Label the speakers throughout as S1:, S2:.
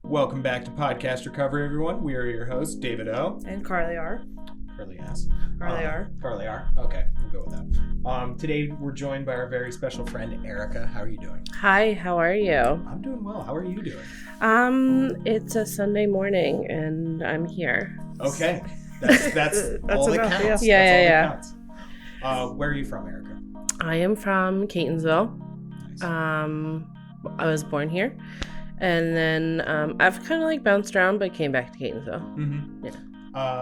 S1: Welcome back to Podcast Recovery, everyone. We are your hosts, David O.
S2: And Carly R.
S1: Carly S.
S2: Carly R.
S1: Carly R. Okay, we'll go with that. Today, we're joined by our very special friend, Erica. How are you doing?
S3: Hi, how are you?
S1: I'm doing well. How are you doing?
S3: It's a Sunday morning, and I'm here.
S1: Okay. That's all that
S2: enough,
S1: counts.
S3: Yeah.
S1: That's all that counts. Where are you from, Erica?
S3: I am from Catonsville.
S1: Nice.
S3: I was born here. And then I've kind of like bounced around, but came back to Catonsville.
S1: Mm-hmm.
S3: Yeah.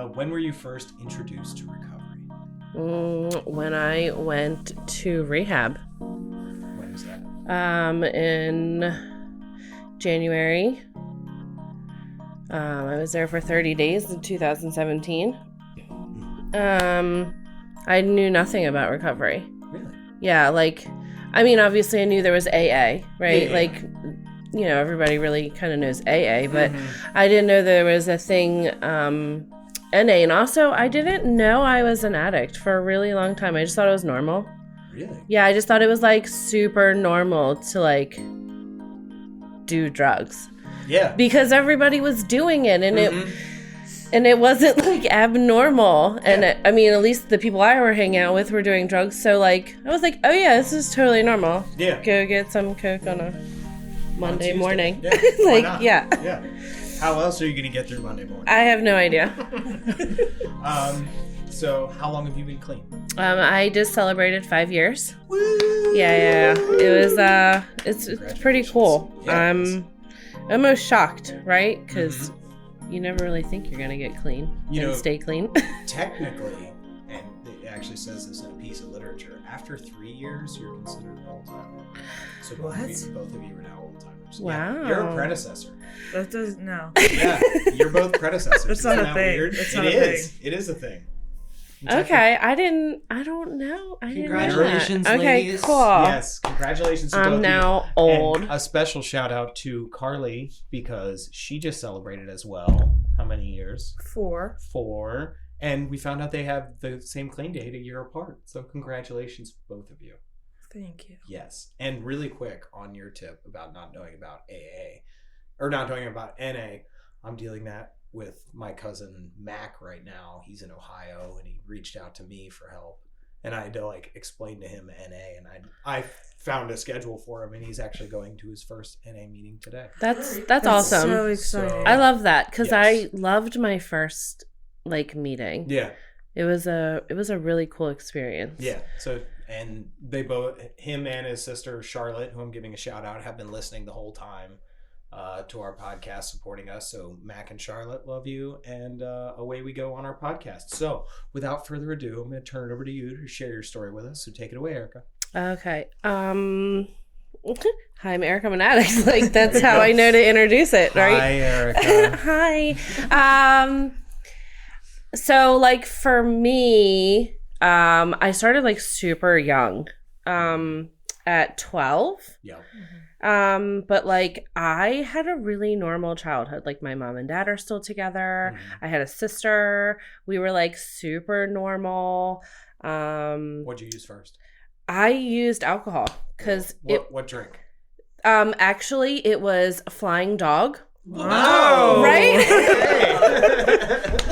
S1: When were you first introduced to recovery?
S3: When I went to rehab.
S1: When was that?
S3: In January. I was there for 30 days in 2017. I knew nothing about recovery.
S1: Really?
S3: Yeah, obviously I knew there was AA, right?
S1: Yeah.
S3: Everybody really kind of knows AA, but I didn't know there was a thing, NA. And also, I didn't know I was an addict for a really long time. I just thought it was normal.
S1: Really?
S3: Yeah, I just thought it was, super normal to, do drugs.
S1: Yeah.
S3: Because everybody was doing it, and it wasn't, abnormal. And, at least the people I were hanging out with were doing drugs. So, I was like, oh, yeah, this is totally normal.
S1: Yeah.
S3: Go get some Coke on a Monday morning.
S1: Yeah. Why not?
S3: Yeah.
S1: Yeah. How else are you going to get through Monday morning?
S3: I have no idea.
S1: So how long have you been clean?
S3: I just celebrated 5 years.
S1: Woo!
S3: Yeah. It was, it's pretty cool.
S1: Yeah,
S3: I'm almost shocked, right? Because you never really think you're going to get clean and stay clean.
S1: Technically, and it actually says this in a piece of literature, after 3 years, you're considered an old-timer. So both of you are now old-timers.
S3: Wow.
S1: Yeah, you're a predecessor.
S2: That does no.
S1: Yeah, you're both predecessors.
S2: It's not
S1: Isn't
S2: a
S1: that
S2: thing.
S1: weird?
S2: It's not
S1: It
S2: a
S1: is.
S2: thing.
S1: It is a thing.
S3: Okay, I don't know.
S4: Congratulations,
S3: okay,
S4: ladies.
S3: cool.
S1: Yes, congratulations to both
S3: I'm
S1: of you.
S3: now old.
S1: And a special shout out to Carly because she just celebrated as well. How many years?
S2: 4.
S1: 4. And we found out they have the same clean date a year apart. So congratulations, both of you.
S2: Thank you.
S1: Yes. And really quick on your tip about not knowing about AA or not knowing about NA, I'm dealing that with my cousin Mac right now. He's in Ohio and he reached out to me for help. And I had to explain to him NA, and I found a schedule for him, and he's actually going to his first NA meeting today.
S3: That's awesome.
S2: So exciting.
S3: I love that because
S1: Yes.
S3: I loved my first meeting.
S1: Yeah.
S3: It was a really cool experience.
S1: Yeah. So, and they both, him and his sister Charlotte, who I'm giving a shout out, have been listening the whole time to our podcast, supporting us. So Mac and Charlotte, love you, and away we go on our podcast. So without further ado, I'm going to turn it over to you to share your story with us. So take it away, Erica.
S3: Okay. Hi, I'm Erica. I'm an addict. That's how I know to introduce it, right?
S1: Hi, Erica.
S3: Hi. So for me, I started super young, at 12.
S1: Yeah.
S3: But I had a really normal childhood. My mom and dad are still together. I had a sister. We were super normal.
S1: What'd you use first?
S3: I used alcohol because
S1: what drink?
S3: Actually it was Flying Dog.
S1: Wow.
S3: Right?
S4: Look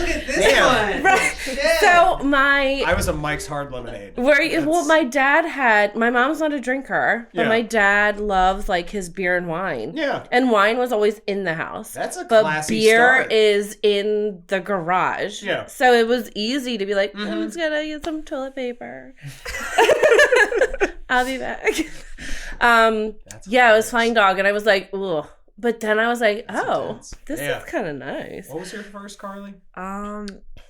S4: at this one.
S3: Right.
S4: Yeah.
S3: So
S1: I was a Mike's Hard Lemonade.
S3: My mom's not a drinker, but
S1: Yeah.
S3: my dad loves his beer and wine.
S1: Yeah.
S3: And wine was always in the house.
S1: That's a
S3: but
S1: classy
S3: beer
S1: start.
S3: is in the garage.
S1: Yeah.
S3: So it was easy to be I'm just gonna get some toilet paper. I'll be back. It was Flying Dog, and I was like, ugh. But then I was like,
S1: intense.
S3: this is kind of nice.
S1: What was your first, Carly?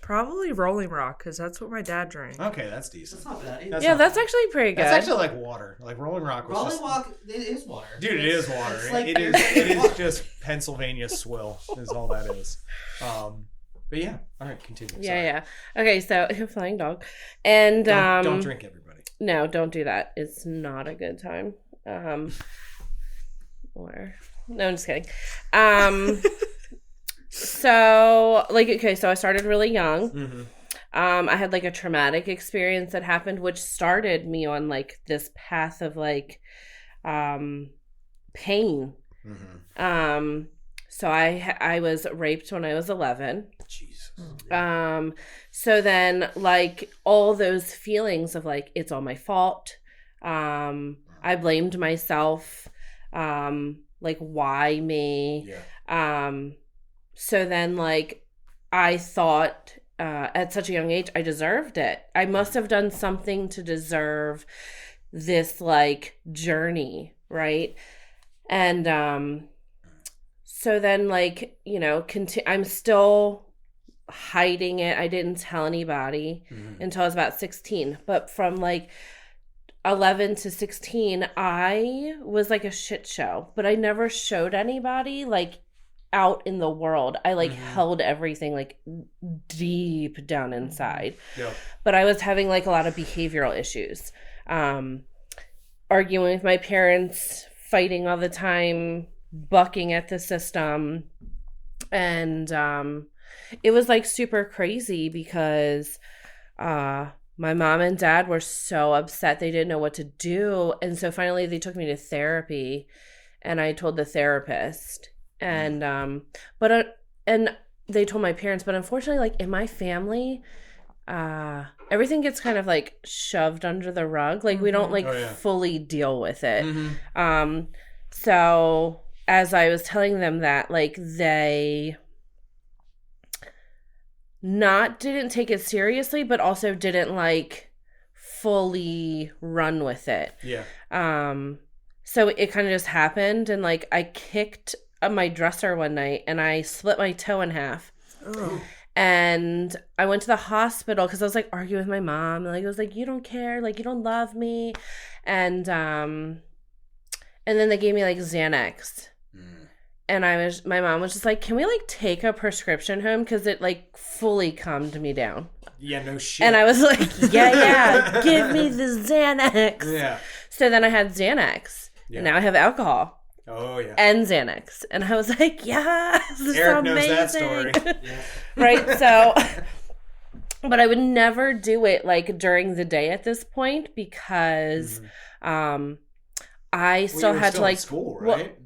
S2: Probably Rolling Rock, because that's what my dad drank.
S1: Okay, that's decent.
S4: That's not bad.
S3: That's actually pretty good.
S1: That's actually like water. Rolling Rock was
S4: Rolling
S1: just...
S4: Rock, it is water.
S1: Dude, it is water.
S4: It's
S1: It is just Pennsylvania swill is all that is. But yeah, all right, continue.
S3: Yeah. Okay, so Flying Dog. And
S1: don't drink, everybody.
S3: No, don't do that. It's not a good time. No, I'm just kidding. So I started really young.
S1: Mm-hmm.
S3: I had a traumatic experience that happened, which started me on this path of pain. So I was raped when I was 11.
S1: Jesus.
S3: So then, like, all those feelings of, like, it's all my fault. I blamed myself. Like, why me?
S1: Yeah.
S3: So then, like, I thought at such a young age, I deserved it. I must have done something to deserve this, like, journey, right? And so then, like, you know, I'm still hiding it. I didn't tell anybody until I was about 16. But from, like, 11 to 16, I was, like, a shit show. But I never showed anybody, like, out in the world. I, like, held everything, like, deep down inside.
S1: Yeah.
S3: But I was having, like, a lot of behavioral issues. Arguing with my parents, fighting all the time, bucking at the system. And it was, like, super crazy because my mom and dad were so upset. They didn't know what to do. And so finally they took me to therapy, and I told the therapist. And and they told my parents, but unfortunately, like, in my family, everything gets kind of, like, shoved under the rug. Like, we don't, like, fully deal with it. So as I was telling them that, like, they didn't take it seriously, but also didn't, like, fully run with it.
S1: Yeah.
S3: So it kind of just happened, and, like, I kicked my dresser one night, and I split my toe in half.
S2: Oh.
S3: And I went to the hospital because I was, like, arguing with my mom. And, like, I was like, you don't care. Like, you don't love me. And then they gave me, like, Xanax. And my mom was just like, can we, like, take a prescription home? Because it, like, fully calmed me down.
S1: Yeah, no shit.
S3: And I was like, yeah, give me the Xanax.
S1: Yeah.
S3: So then I had Xanax.
S1: Yeah.
S3: And now I have alcohol.
S1: Oh, yeah.
S3: And Xanax. And I was like, yes, this is
S1: Eric
S3: amazing.
S1: knows that story.
S3: Right? So, but I would never do it, like, during the day at this point because I still had to, like,
S1: in school, right?
S3: Well,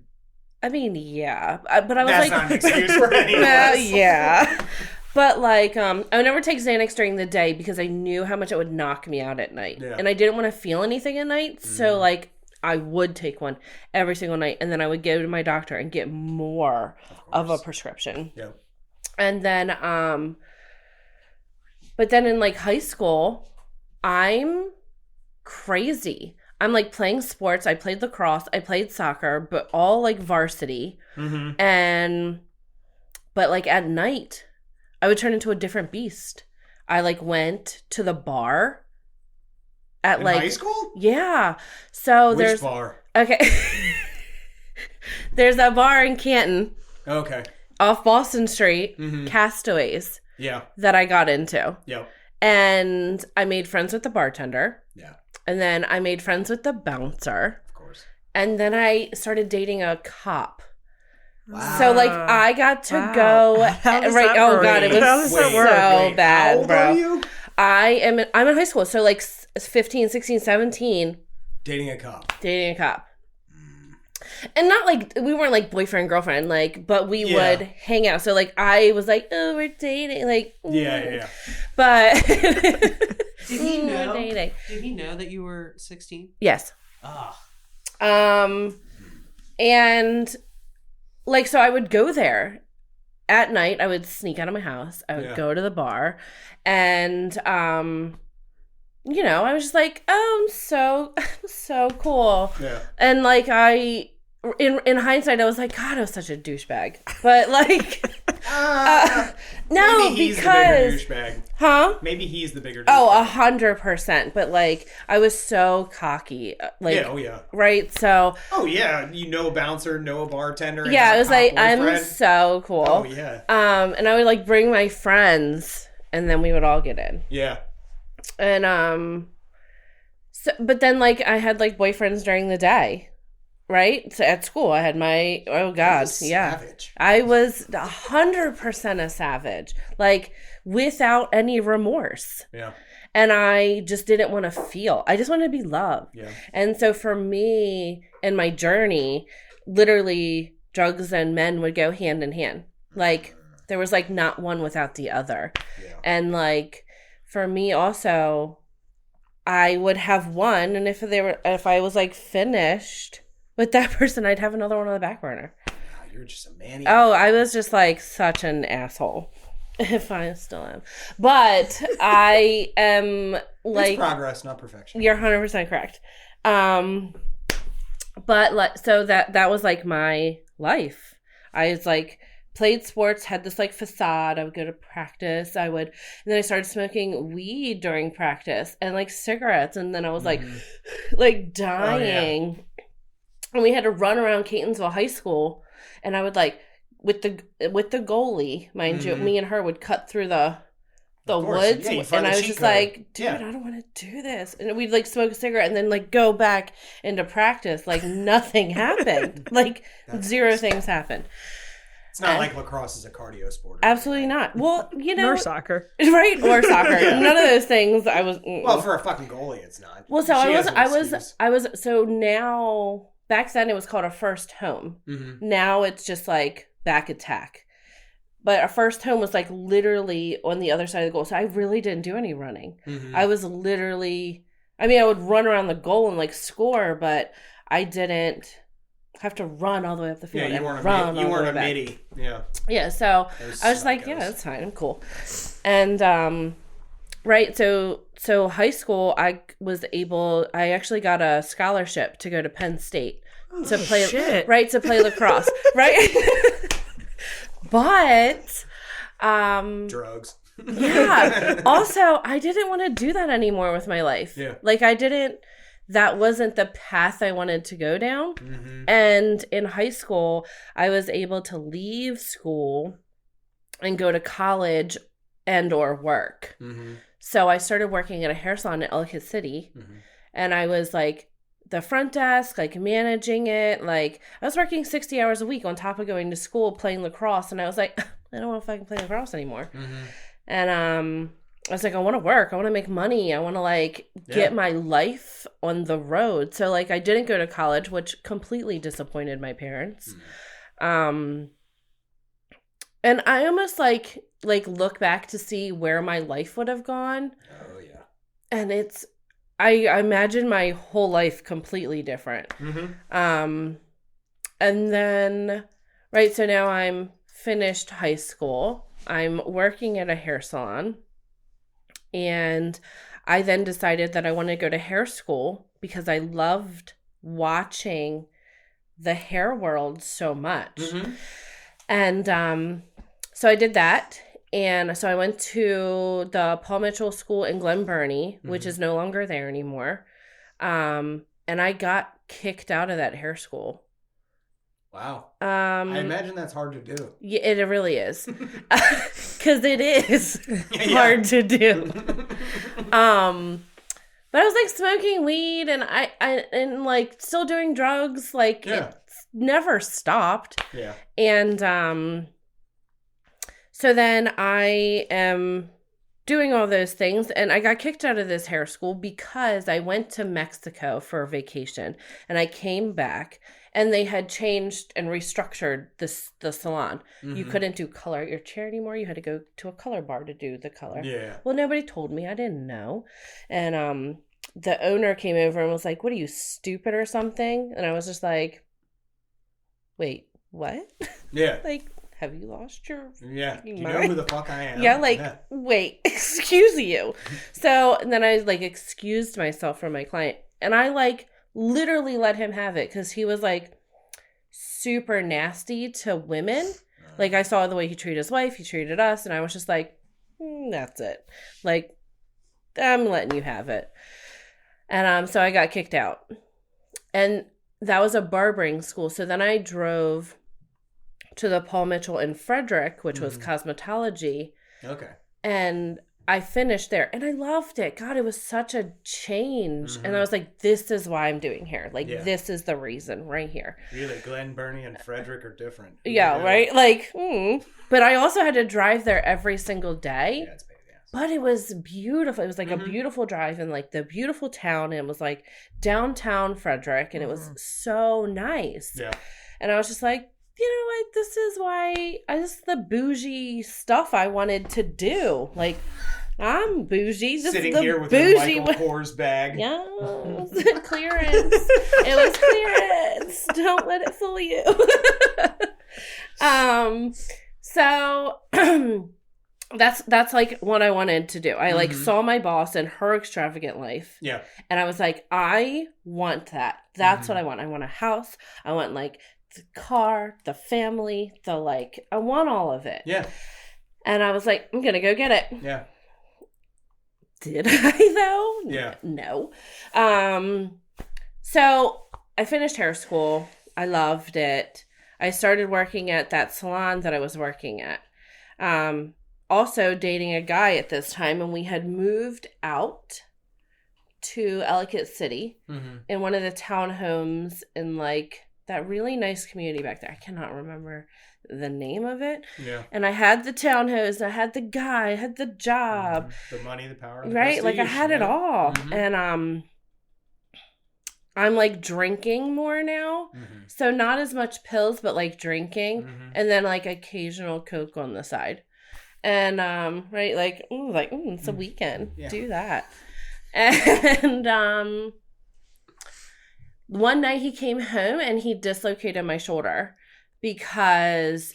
S3: I mean, yeah. But I was
S1: That's
S3: like,
S1: not an excuse for any of
S3: well,
S1: us.
S3: yeah. But, like, I would never take Xanax during the day because I knew how much it would knock me out at night.
S1: Yeah.
S3: And I didn't want to feel anything at night. So, like, I would take one every single night, and then I would go to my doctor and get more of a prescription.
S1: Yeah.
S3: And then, but then in, like, high school, I'm crazy. I'm, like, playing sports. I played lacrosse. I played soccer, but all, like, varsity. But, like, at night, I would turn into a different beast. I, like, went to the bar. At,
S1: in
S3: like,
S1: high school?
S3: Yeah. So
S1: Which bar?
S3: Okay. There's a bar in Canton.
S1: Okay.
S3: Off Boston Street, Castaways.
S1: Yeah.
S3: That I got into.
S1: Yep.
S3: And I made friends with the bartender.
S1: Yeah.
S3: And then I made friends with the bouncer.
S1: Of course.
S3: And then I started dating a cop.
S1: Wow.
S3: So, like, I got to go.
S2: How does
S3: Right.
S2: that
S3: Oh,
S2: work?
S3: God. It was
S2: How does that work?
S3: so bad,
S1: how old
S3: bro.
S1: are you?
S3: I'm in high school. So, like, 15, 16, 17.
S1: Dating a cop.
S3: Dating a cop. And not, like, we weren't, like, boyfriend, girlfriend, like, but we would hang out. So, like, I was like, oh, we're dating. Like,
S1: Yeah.
S3: But.
S4: Did he know?
S3: We're dating.
S4: Did he know that you were 16?
S3: Yes.
S4: Ah.
S3: And, like, so I would go there at night. I would sneak out of my house. I would go to the bar. And, you know, I was just like, oh, I'm so cool.
S1: Yeah.
S3: And, like, in hindsight, I was like, God, I was such a douchebag. But, like, no,
S1: Maybe he's
S3: because,
S1: the bigger douchebag.
S3: huh?
S1: Maybe he's the bigger douchebag.
S3: Oh, 100%. But, like, I was so cocky. Like,
S1: Yeah, oh yeah.
S3: right? So,
S1: Oh yeah, you know a bouncer, know a bartender.
S3: yeah, I
S1: and
S3: was
S1: have a
S3: like,
S1: cop
S3: I'm
S1: boyfriend.
S3: so cool.
S1: Oh yeah.
S3: And I would, like, bring my friends, and then we would all get in.
S1: Yeah.
S3: And, so, but then, like, I had, like, boyfriends during the day, right? So at school, I had my, oh, God, yeah.
S1: Savage.
S3: I was 100% a savage, like, without any remorse.
S1: Yeah.
S3: And I just didn't want to feel. I just wanted to be loved.
S1: Yeah.
S3: And so for me and my journey, literally drugs and men would go hand in hand. Like there was like not one without the other.
S1: Yeah.
S3: And like for me also, I would have one, and if I was like finished with that person, I'd have another one on the back burner.
S1: Wow, you're just a man.
S3: Oh, I was just like such an asshole. If I still am. But I am like
S1: it's progress, not perfection.
S3: You're 100% correct. But like so that was like my life. I was like played sports, had this like facade. I would go to practice. And then I started smoking weed during practice and like cigarettes. And then I was like dying. Oh, yeah. And we had to run around Catonsville High School. And I would like, with the goalie, mind you, me and her would cut through the woods.
S1: Yeah,
S3: and I was just like, dude, I don't want to do this. And we'd like smoke a cigarette and then like go back into practice. Like nothing happened. Like zero things happened.
S1: It's not like lacrosse is a cardio sport.
S3: Absolutely not. Well, you know.
S2: Or soccer.
S3: Right? Or soccer. None of those things I was.
S1: Well, for a fucking goalie, it's not.
S3: Well, so I was, so now, back then it was called a first home. Mm-hmm. Now it's just like back attack. But our first home was like literally on the other side of the goal. So I really didn't do any running. Mm-hmm. I was literally, I would run around the goal and like score, but I didn't have to run all the way up the field.
S1: Yeah, you weren't a midi. Yeah.
S3: Yeah, so I was just like, yeah, that's fine. I'm cool. And, right, so high school, I actually got a scholarship to go to Penn State to play,
S2: shit.
S3: Right, to play lacrosse, right? But,
S1: drugs.
S3: Yeah. Also, I didn't want to do that anymore with my life.
S1: Yeah.
S3: Like that wasn't the path I wanted to go down. Mm-hmm. And in high school, I was able to leave school and go to college and or work. Mm-hmm. So I started working at a hair salon in Ellicott City. Mm-hmm. And I was like the front desk, like managing it. Like I was working 60 hours a week on top of going to school, playing lacrosse. And I was like, I don't want to fucking play lacrosse anymore. Mm-hmm. And I was like, I want to work. I want to make money. I want to like get my life on the road. So like I didn't go to college, which completely disappointed my parents. And I almost like look back to see where my life would have gone.
S1: Oh yeah.
S3: And I imagine my whole life completely different. Mm-hmm. And then, right, so now I'm finished high school. I'm working at a hair salon. And I then decided that I wanted to go to hair school because I loved watching the hair world so much. Mm-hmm. And so I did that. And so I went to the Paul Mitchell School in Glen Burnie, mm-hmm. which is no longer there anymore. And I got kicked out of that hair school.
S1: Wow. I imagine that's hard to do.
S3: Yeah, it really is. Because it is hard to do. But I was like smoking weed and and like still doing drugs. Like it never stopped.
S1: Yeah.
S3: And so then I am doing all those things, and I got kicked out of this hair school because I went to Mexico for a vacation, and I came back, and they had changed and restructured the salon. Mm-hmm. You couldn't do color at your chair anymore. You had to go to a color bar to do the color.
S1: Yeah.
S3: Well, nobody told me. I didn't know. And the owner came over and was like, "What are you, stupid or something?" And I was just like, "Wait, what?"
S1: Yeah.
S3: Like, have you lost your
S1: Yeah. Do you
S3: mind?
S1: know who the fuck I am?
S3: Yeah, like, wait, excuse you. So, and then I, like, excused myself from my client. And I, like, literally let him have it because he was, like, super nasty to women. Like, I saw the way he treated his wife, he treated us, and I was just like, that's it. Like, I'm letting you have it. And so I got kicked out. And that was a barbering school. So then I drove to the Paul Mitchell in Frederick, which was cosmetology. Okay. And I finished there and I loved it. God, it was such a change. Mm-hmm. And I was like, this is why I'm doing here. Like, this is the reason right here.
S1: Really, Glen Burnie and Frederick are different.
S3: Yeah, right? Like, but I also had to drive there every single day.
S1: Yeah, it's pain in the ass.
S3: But it was beautiful. It was like a
S1: Mhm.
S3: beautiful drive in like the beautiful town. And it was like downtown Frederick. And it was so nice.
S1: Yeah.
S3: And I was just like, you know what? This is why this is the bougie stuff I wanted to do. Like, I'm bougie. This
S1: Sitting
S3: is the
S1: here with
S3: bougie
S1: your Michael Kors bag.
S3: Yeah, clearance. It was clearance. Don't let it fool you. So that's like what I wanted to do. I like saw my boss and her extravagant life.
S1: Yeah.
S3: And I was like, I want that. That's what I want. I want a house. I want like the car, the family, the like, I want all of it.
S1: Yeah.
S3: And I was like, I'm going to go get it.
S1: Yeah.
S3: Did I though?
S1: Yeah.
S3: No. So I finished hair school. I loved it. I started working at that salon that I was working at. Also dating a guy at this time, and we had moved out to Ellicott City in one of the townhomes in like that really nice community back there. I cannot remember the name of it.
S1: Yeah.
S3: And I had the townhouse, I had the guy, I had the job.
S1: The money, the power, the
S3: Right? Like I
S1: prestige.
S3: had it
S1: Yeah.
S3: all. And I'm like drinking more now. So not as much pills, but like drinking. And then like occasional Coke on the side. And right, it's a weekend.
S1: Yeah.
S3: Do that. And one night he came home and he dislocated my shoulder because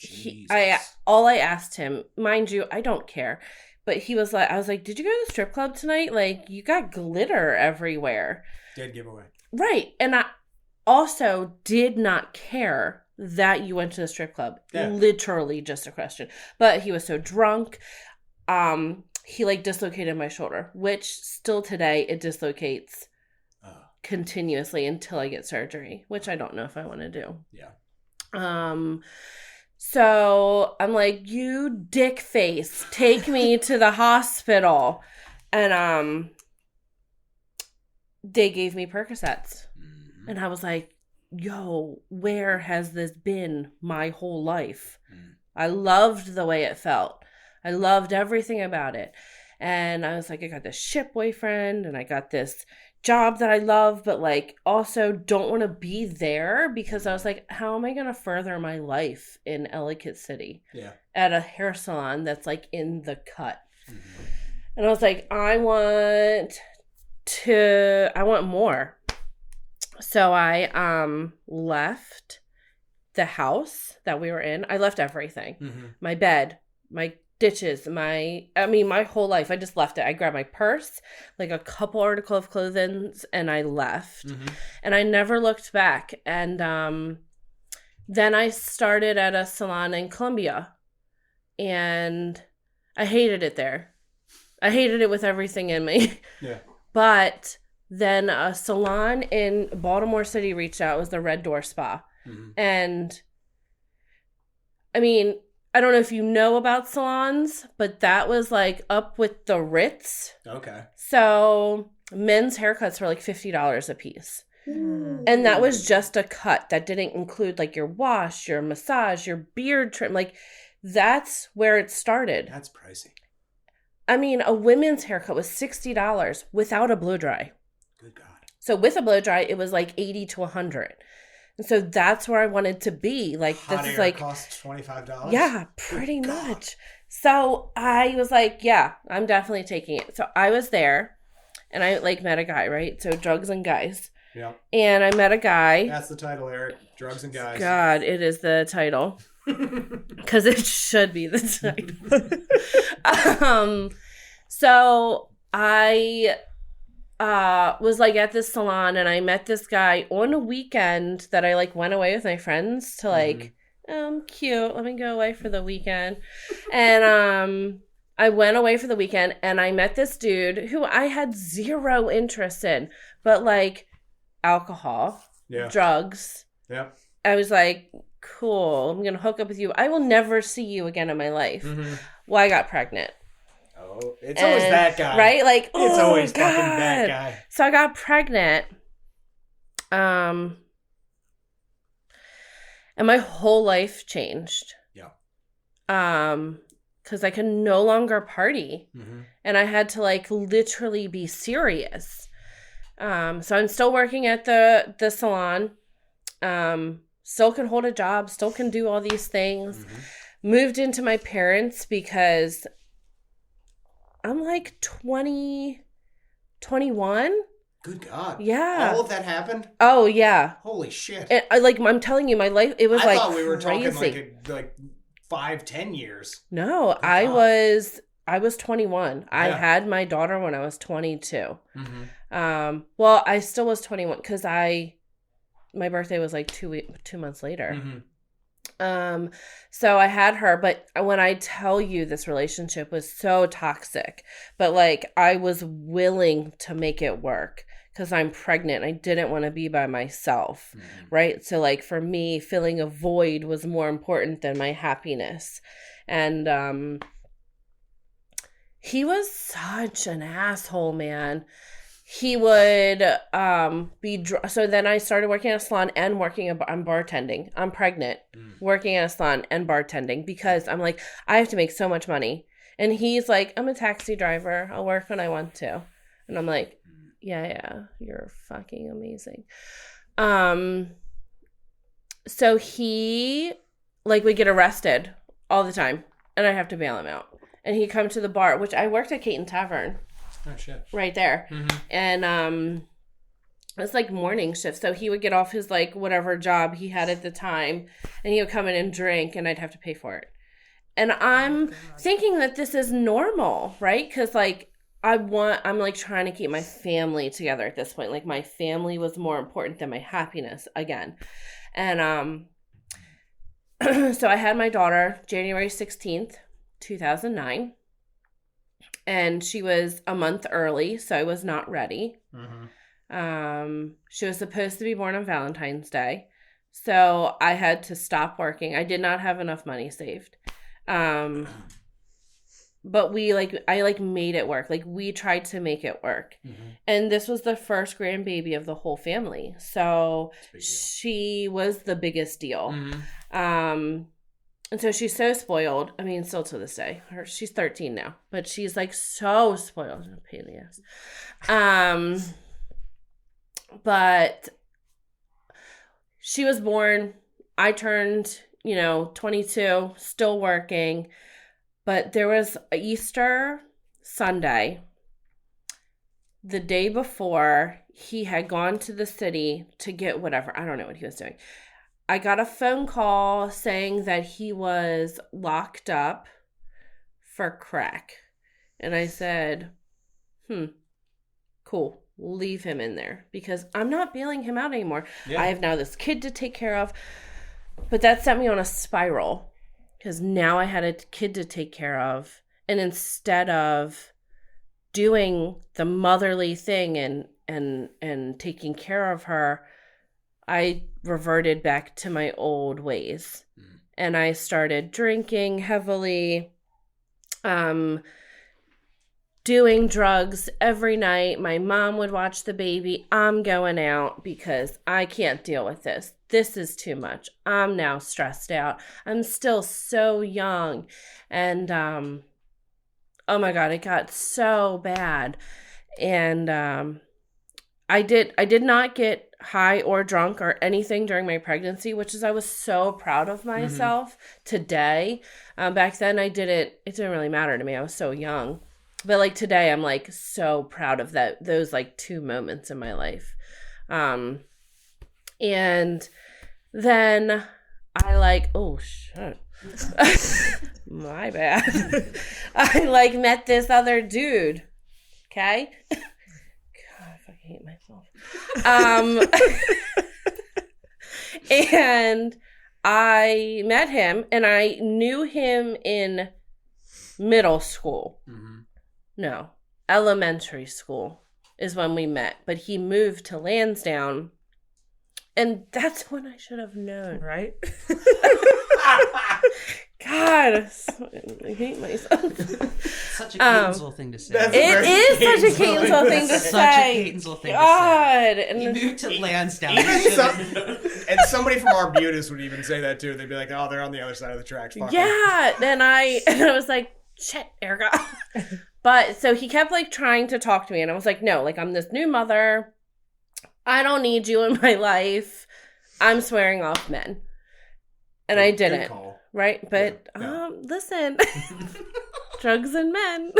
S3: all I asked him, mind you, I don't care. But he was like, I was like, did you go to the strip club tonight? Like, you got glitter everywhere.
S1: Dead giveaway.
S3: Right. And I also did not care that you went to the strip club.
S1: Yeah.
S3: Literally just a question. But he was so drunk. He like dislocated my shoulder, which still today it dislocates continuously until I get surgery, which I don't know if I want to do.
S1: Yeah.
S3: So I'm like, you dick face, take me to the hospital. And they gave me Percocets. And I was like, yo, where has this been my whole life? I loved the way it felt. I loved everything about it. And I was like, I got this shit boyfriend and I got this job that I love, but like also don't want to be there because I was like, how am I going to further my life in Ellicott City?
S1: Yeah.
S3: At a hair salon that's like in the cut. And I was like, I want more. So I left the house that we were in. I left everything. My bed, my dishes, my whole life. I just left it. I grabbed my purse, like a couple article of clothing, and I left. And I never looked back. And then I started at a salon in Columbia. And I hated it there. I hated it with everything in me.
S1: Yeah.
S3: But then a salon in Baltimore City reached out. It was the Red Door Spa. And I mean, I don't know if you know about salons, but that was like up with the Ritz.
S1: Okay.
S3: So men's haircuts were like $50 a piece. And that was just a cut. That didn't include like your wash, your massage, your beard trim. Like that's where it started.
S1: That's pricey.
S3: I mean, a women's haircut was $60 without a blow dry.
S1: Good God.
S3: So with a blow dry, it was like $80 to $100. And so that's where I wanted to be. Like
S1: Hot
S3: this
S1: air
S3: is like
S1: costs $25.
S3: yeah, pretty much. So I was like, yeah, I'm definitely taking it. So I was there and I like met a guy, right? So drugs and guys.
S1: Yeah.
S3: And I met a guy.
S1: That's the title, Eric. Drugs and guys.
S3: God, it is the title. Because it should be the title. So I was like at this salon and I met this guy on a weekend that I like went away with my friends to like, cute. Let me go away for the weekend. And I went away for the weekend and I met this dude who I had zero interest in, but like alcohol, drugs.
S1: Yeah.
S3: I was like, cool, I'm going to hook up with you. I will never see you again in my life. Well, I got pregnant.
S1: Oh, it's always that guy.
S3: Right? Like,
S1: it's always
S3: God.
S1: fucking that guy.
S3: So I got pregnant. And my whole life changed.
S1: Yeah.
S3: because I could no longer party.
S1: Mm-hmm.
S3: And I had to like literally be serious. So I'm still working at the salon. Still can hold a job, still can do all these things.
S1: Mm-hmm.
S3: Moved into my parents because I'm like 20, 21.
S1: Good God.
S3: Yeah.
S1: All of that happened?
S3: Oh, yeah.
S1: Holy shit.
S3: And I'm telling you, my life, it was
S1: I
S3: like
S1: thought we were
S3: crazy.
S1: talking like 5-10 years.
S3: No,
S1: Good
S3: I
S1: God.
S3: was 21. I
S1: Yeah.
S3: had my daughter when I was 22.
S1: Mm-hmm.
S3: Well, I still was 21 because my birthday was like 2 months later.
S1: Mm-hmm.
S3: So I had her, but when I tell you this relationship was so toxic, but like I was willing to make it work because I'm pregnant. I didn't want to be by myself,
S1: Mm-hmm.
S3: right? So like for me, filling a void was more important than my happiness. And he was such an asshole, man. He would so then I started working at a salon and working on bartending. I'm pregnant, working at a salon and bartending because I'm like, I have to make so much money. And he's like, I'm a taxi driver. I'll work when I want to. And I'm like, yeah, you're fucking amazing. So he like would get arrested all the time and I have to bail him out. And he'd come to the bar, which I worked at Caton Tavern.
S1: Oh, shit.
S3: Right there.
S1: Mm-hmm.
S3: And it's like morning shift. So he would get off his like whatever job he had at the time and he would come in and drink and I'd have to pay for it. And I'm thinking that this is normal, right? Because like I'm like trying to keep my family together at this point. Like my family was more important than my happiness again. And so I had my daughter January 16th, 2009. And she was a month early, so I was not ready.
S1: Mm-hmm.
S3: She was supposed to be born on Valentine's Day. So I had to stop working. I did not have enough money saved. But I made it work. Like we tried to make it work.
S1: Mm-hmm.
S3: And this was the first grandbaby of the whole family. So
S1: That's a big deal.
S3: she was the biggest deal.
S1: Mm-hmm.
S3: And so she's so spoiled. I mean, still to this day. She's 13 now. But she's like so spoiled. Pain in the ass. But she was born. I turned, 22, still working. But there was Easter Sunday. The day before, he had gone to the city to get whatever. I don't know what he was doing. I got a phone call saying that he was locked up for crack. And I said, cool, leave him in there because I'm not bailing him out anymore.
S1: Yeah.
S3: I have now this kid to take care of. But that sent me on a spiral because now I had a kid to take care of. And instead of doing the motherly thing and taking care of her, I reverted back to my old ways. And I started drinking heavily, doing drugs every night. My mom would watch the baby. I'm going out because I can't deal with this. This is too much. I'm now stressed out. I'm still so young. And oh my God, it got so bad. And I did not get high or drunk or anything during my pregnancy, which is I was so proud of myself today. Back then it didn't really matter to me. I was so young. But like today I'm like so proud of those like 2 moments in my life. And then I like, oh shit. My bad. I like met this other dude. Okay? God, I fucking hate myself. And I met him and I knew him in middle school.
S1: Mm-hmm.
S3: No, elementary school is when we met. But he moved to Lansdowne. And that's when I should have known.
S2: Right?
S3: God, I hate myself.
S4: Such a Catonsville thing to say.
S1: That's
S3: It is such a Catonsville thing to
S4: Such
S3: say.
S4: a Catonsville thing
S3: God.
S4: to say. You moved to Lansdowne.
S1: And somebody from Arbutus would even say that too. They'd be like, "Oh, they're on the other side of the tracks." Fuck them."
S3: Yeah, and I was like, shit, Erica. But so he kept like trying to talk to me, and I was like, no, like I'm this new mother. I don't need you in my life. I'm swearing off men. And I didn't.
S1: Good call.
S3: Right? But
S1: Yeah.
S3: listen. Drugs and men.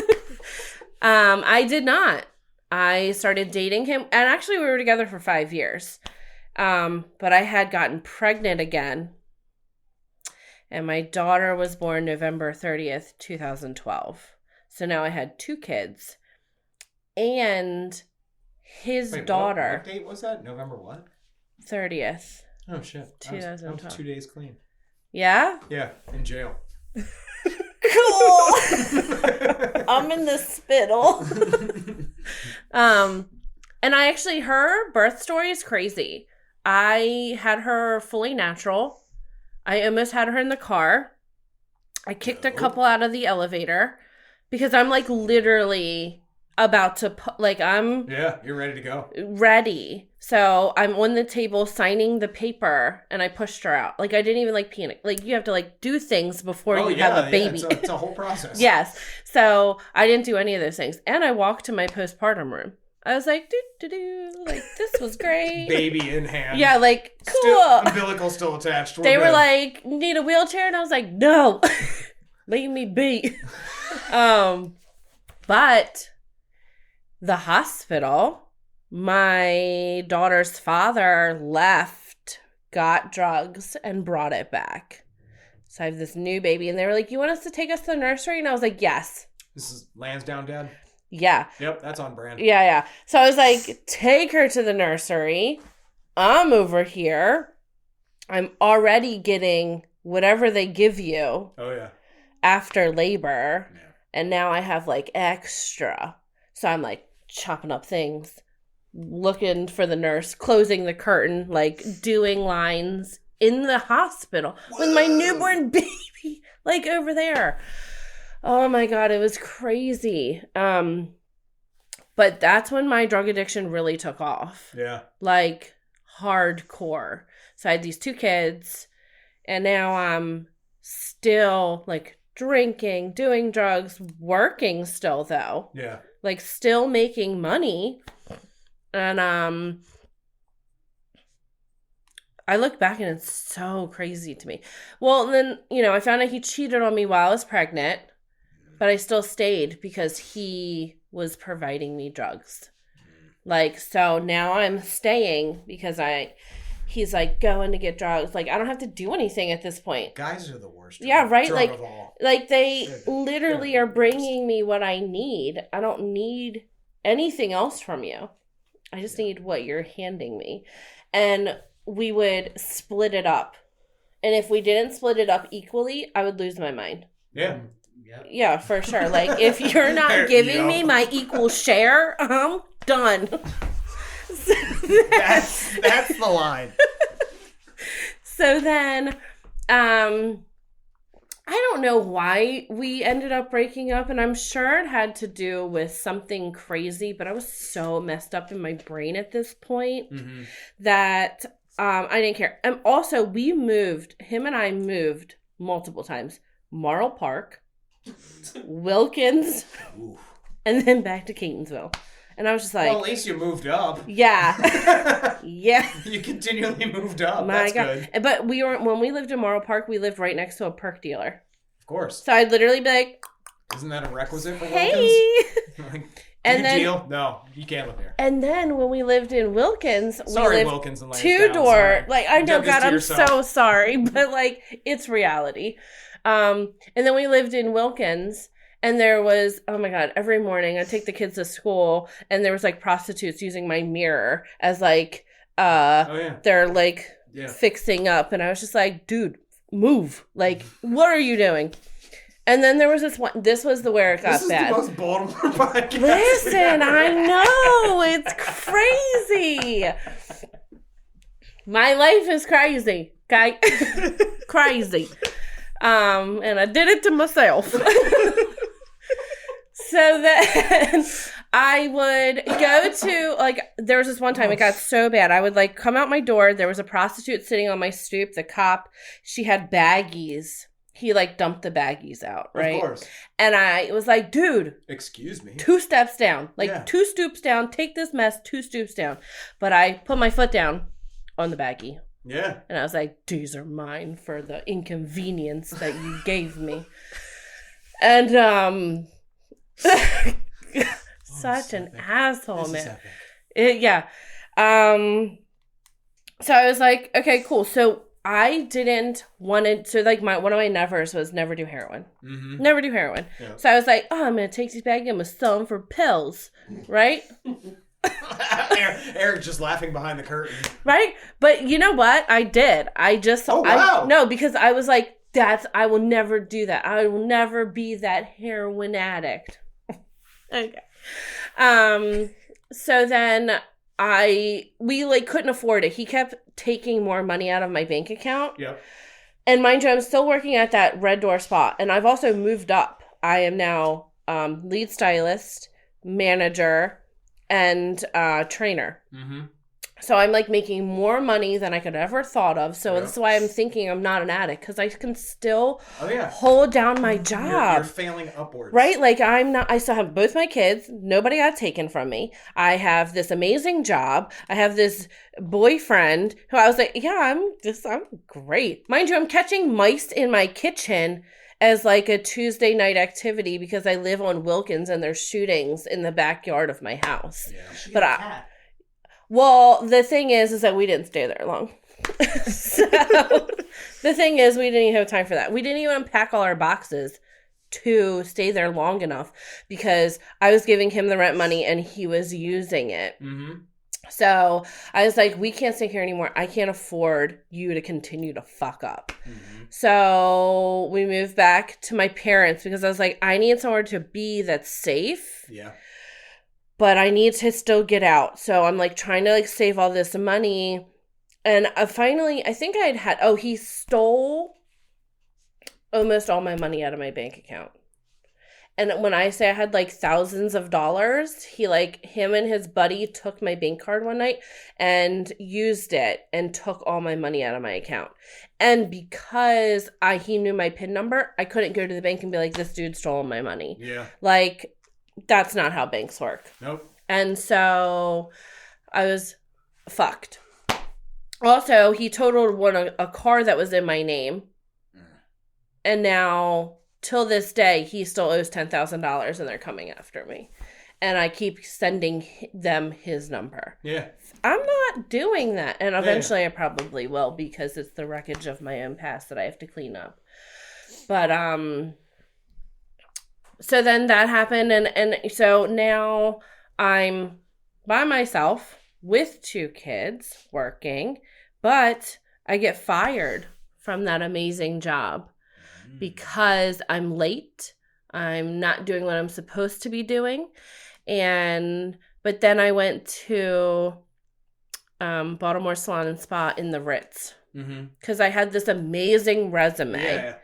S3: I did not. I started dating him, and actually we were together for 5 years. But I had gotten pregnant again. And my daughter was born November 30th, 2012. So now I had 2 kids. And his daughter.
S1: What date was that? November what?
S3: 30th.
S1: Oh, shit. I was
S3: 2012.
S1: 2 days clean.
S3: Yeah?
S1: Yeah, in jail.
S3: Cool. I'm in the spittle. And I actually, her birth story is crazy. I had her fully natural. I almost had her in the car. I kicked a couple out of the elevator because I'm like literally about to,
S1: Yeah, you're ready to go.
S3: ready. So I'm on the table signing the paper and I pushed her out. Like I didn't even like panic. Like you have to like do things before you have a baby.
S1: It's a whole process.
S3: Yes. So I didn't do any of those things. And I walked to my postpartum room. I was like, like this was great.
S1: Baby in hand.
S3: Yeah, like cool.
S1: Still, umbilical still attached.
S3: They were like, need a wheelchair? And I was like, no. Leave me be. But the hospital, my daughter's father left, got drugs, and brought it back. So I have this new baby, and they were like, you want us to take us to the nursery? And I was like, yes.
S1: This is Lansdowne Dad?
S3: Yeah.
S1: Yep, that's on brand.
S3: Yeah. So I was like, take her to the nursery. I'm over here. I'm already getting whatever they give you
S1: Oh, yeah.
S3: after labor.
S1: Yeah.
S3: And now I have like extra. So I'm like chopping up things, looking for the nurse, closing the curtain, like doing lines in the hospital with my newborn baby, like over there. Oh my God, it was crazy. But that's when my drug addiction really took off.
S1: Yeah.
S3: Like hardcore. So I had these 2 kids, and now I'm still like drinking, doing drugs, working still though.
S1: Yeah.
S3: Like still making money. And I look back and it's so crazy to me. Well, then, I found out he cheated on me while I was pregnant, but I still stayed because he was providing me drugs. Like, so now I'm staying because he's like going to get drugs. Like, I don't have to do anything at this point.
S1: Guys are the worst.
S3: Yeah, right?
S1: Drug of all.
S3: Like they literally are bringing me what I need. I don't need anything else from you. I just need what you're handing me. And we would split it up. And if we didn't split it up equally, I would lose my mind.
S1: Yeah.
S4: Yep.
S3: Yeah, for sure. Like, if you're not giving me my equal share, I'm done.
S1: That's the line.
S3: So then, I don't know why we ended up breaking up, and I'm sure it had to do with something crazy, but I was so messed up in my brain at this point that I didn't care. And also, him and I moved multiple times. Marl Park, Wilkins, and then back to Catonsville. And I was just like...
S1: Well, at least you moved up.
S3: Yeah. Yeah.
S1: You continually moved up.
S3: My
S1: That's
S3: God.
S1: good.
S3: But when we lived in Marl Park, we lived right next to a perk dealer.
S1: Of course.
S3: So I'd literally be like,
S1: Isn't that a requisite for
S3: hey.
S1: Wilkins? Like,
S3: And
S1: new
S3: then-
S1: deal? No, you can't live here.
S3: And then when we lived in Wilkins,
S1: Sorry,
S3: we lived
S1: Wilkins and Lansdowne.
S3: 2 door.
S1: Sorry.
S3: Like, I
S1: You
S3: know,
S1: did this
S3: God,
S1: to
S3: I'm
S1: yourself.
S3: so sorry, but like, it's reality. And then we lived in Wilkins, and there was, oh my God, every morning I'd take the kids to school, and there was like prostitutes using my mirror as like,
S1: Oh, yeah.
S3: they're like
S1: Yeah.
S3: fixing up. And I was just like, dude, move. Like, what are you doing? And then there was this was where it got
S1: This is
S3: bad.
S1: the most Baltimore podcast.
S3: Listen, I know. It's crazy. My life is crazy. Okay? Crazy. And I did it to myself. So then I would go to, like, there was this one time it got so bad. I would, like, come out my door. There was a prostitute sitting on my stoop. The cop, she had baggies he like dumped the baggies out, right?
S1: Of course.
S3: And I was like, dude,
S1: Excuse me.
S3: 2 steps down, like
S1: Yeah.
S3: 2 stoops down, take this mess 2 stoops down. But I put my foot down on the baggie.
S1: Yeah.
S3: And I was like, these are mine for the inconvenience that you gave me. And such an asshole,
S1: This is
S3: man.
S1: epic.
S3: Yeah. So I was like, okay, cool. So I didn't want to, so like one of my nevers was never do heroin.
S1: Mm-hmm.
S3: Never do heroin.
S1: Yeah.
S3: So I was like, oh, I'm going to take these bags, I'm going to sell them for pills. Right?
S1: Eric just laughing behind the curtain.
S3: Right? But you know what? I did. I just,
S1: Oh, wow.
S3: no, because I was like, I will never do that. I will never be that heroin addict. Okay. So then we like couldn't afford it. He kept taking more money out of my bank account.
S1: Yep.
S3: And mind you, I'm still working at that Red Door spot. And I've also moved up. I am now lead stylist, manager, and trainer.
S1: Mm-hmm.
S3: So I'm like making more money than I could ever thought of. So
S1: Yeah.
S3: that's why I'm thinking I'm not an addict, because I can still
S1: Oh, yeah.
S3: hold down my job.
S1: You're failing upwards.
S3: Right? Like I still have both my kids. Nobody got taken from me. I have this amazing job. I have this boyfriend who I was like, yeah, I'm great. Mind you, I'm catching mice in my kitchen as like a Tuesday night activity because I live on Wilkins and there's shootings in the backyard of my house.
S1: Yeah.
S3: But well, the thing is that we didn't stay there long. So the thing is, we didn't even have time for that. We didn't even unpack all our boxes to stay there long enough because I was giving him the rent money and he was using it.
S1: Mm-hmm.
S3: So I was like, we can't stay here anymore. I can't afford you to continue to fuck up.
S1: Mm-hmm.
S3: So we moved back to my parents because I was like, I need somewhere to be that's safe.
S1: Yeah.
S3: But I need to still get out. So I'm like trying to like save all this money. And finally, I think he stole almost all my money out of my bank account. And when I say I had like thousands of dollars, him and his buddy took my bank card one night and used it and took all my money out of my account. And because he knew my PIN number, I couldn't go to the bank and be like, this dude stole my money.
S1: Yeah.
S3: Like, that's not how banks work.
S1: Nope.
S3: And so I was fucked. Also, he totaled a car that was in my name. And now, till this day, he still owes $10,000 and they're coming after me. And I keep sending them his number.
S1: Yeah.
S3: I'm not doing that. And eventually I probably will because it's the wreckage of my own past that I have to clean up. But, so then that happened, and so now I'm by myself with 2 kids working, but I get fired from that amazing job because I'm late. I'm not doing what I'm supposed to be doing. But then I went to Baltimore Salon and Spa in the Ritz because I had this amazing resume.
S1: Yeah.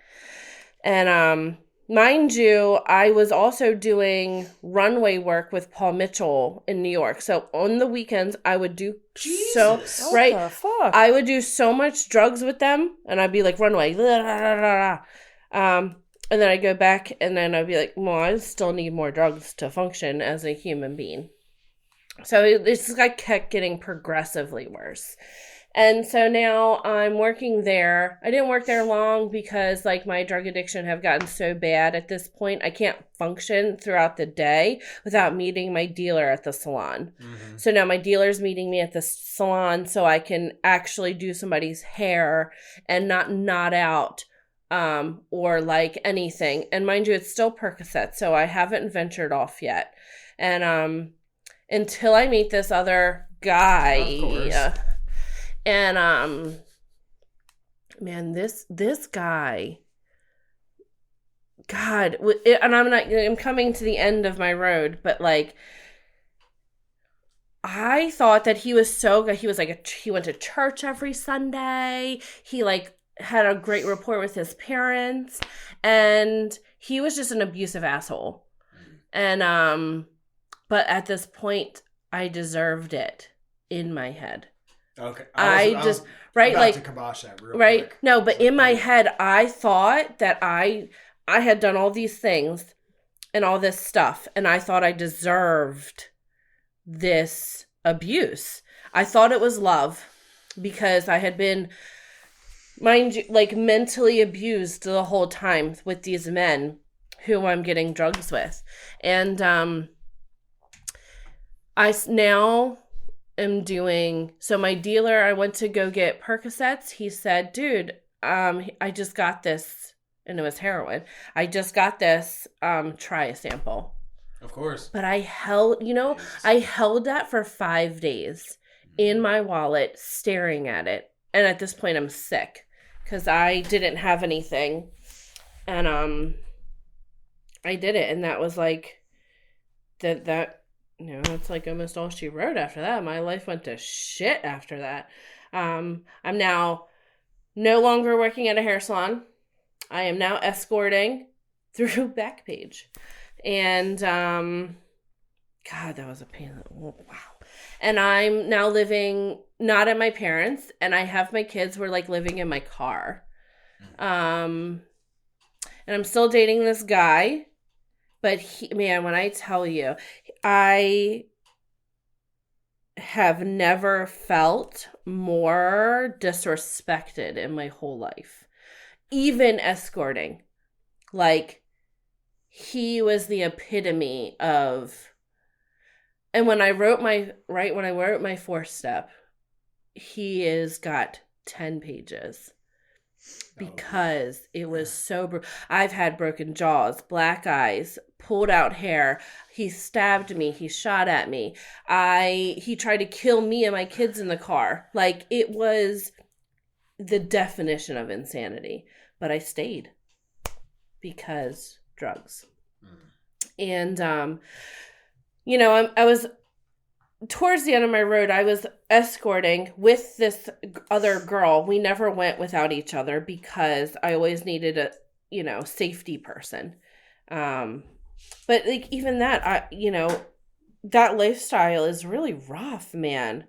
S3: And mind you, I was also doing runway work with Paul Mitchell in New York. So on the weekends, I would do
S1: Jesus.
S3: right.
S2: What the fuck?
S3: I would do so much drugs with them, and I'd be like runway, and then I'd go back, and then I'd be like, well, I still need more drugs to function as a human being. So it's like kept getting progressively worse. And so now I'm working there. I didn't work there long because like my drug addiction have gotten so bad at this point. I can't function throughout the day without meeting my dealer at the salon.
S1: Mm-hmm.
S3: So now my dealer's meeting me at the salon so I can actually do somebody's hair and not knot out or like anything. And mind you, it's still Percocet, so I haven't ventured off yet. And until I meet this other guy.
S1: Of course.
S3: And man, this guy, God, and I'm coming to the end of my road, but like, I thought that he was so good. He was like he went to church every Sunday. He like had a great rapport with his parents, and he was just an abusive asshole. And but at this point, I deserved it in my head.
S1: Okay.
S3: I just right
S1: about
S3: like
S1: to kibosh that real
S3: right.
S1: quick.
S3: No, but
S1: Like,
S3: in my head, I thought that I had done all these things and all this stuff, and I thought I deserved this abuse. I thought it was love because I had been, mind you, like mentally abused the whole time with these men who I'm getting drugs with. And now am doing, so my dealer, I went to go get Percocets. He said, dude, I just got this, and it was heroin. I just got this, try a sample.
S1: Of course.
S3: But I held, I held that for 5 days in my wallet, staring at it. And at this point, I'm sick because I didn't have anything. And I did it. And that was like, that's like almost all she wrote after that. My life went to shit after that. I'm now no longer working at a hair salon. I am now escorting through Backpage. And, God, that was a pain. Wow. And I'm now living not at my parents', and I have my kids were like living in my car. And I'm still dating this guy, but when I tell you, I have never felt more disrespected in my whole life. Even escorting. Like, he was the epitome of, and when I wrote my 4-step, he has got 10 pages because it was so I've had broken jaws, black eyes, pulled out hair. He stabbed me. He shot at me. He tried to kill me and my kids in the car. Like, it was the definition of insanity, but I stayed because drugs. And, I was towards the end of my road, I was escorting with this other girl. We never went without each other because I always needed a, safety person. But like, even that, that lifestyle is really rough, man.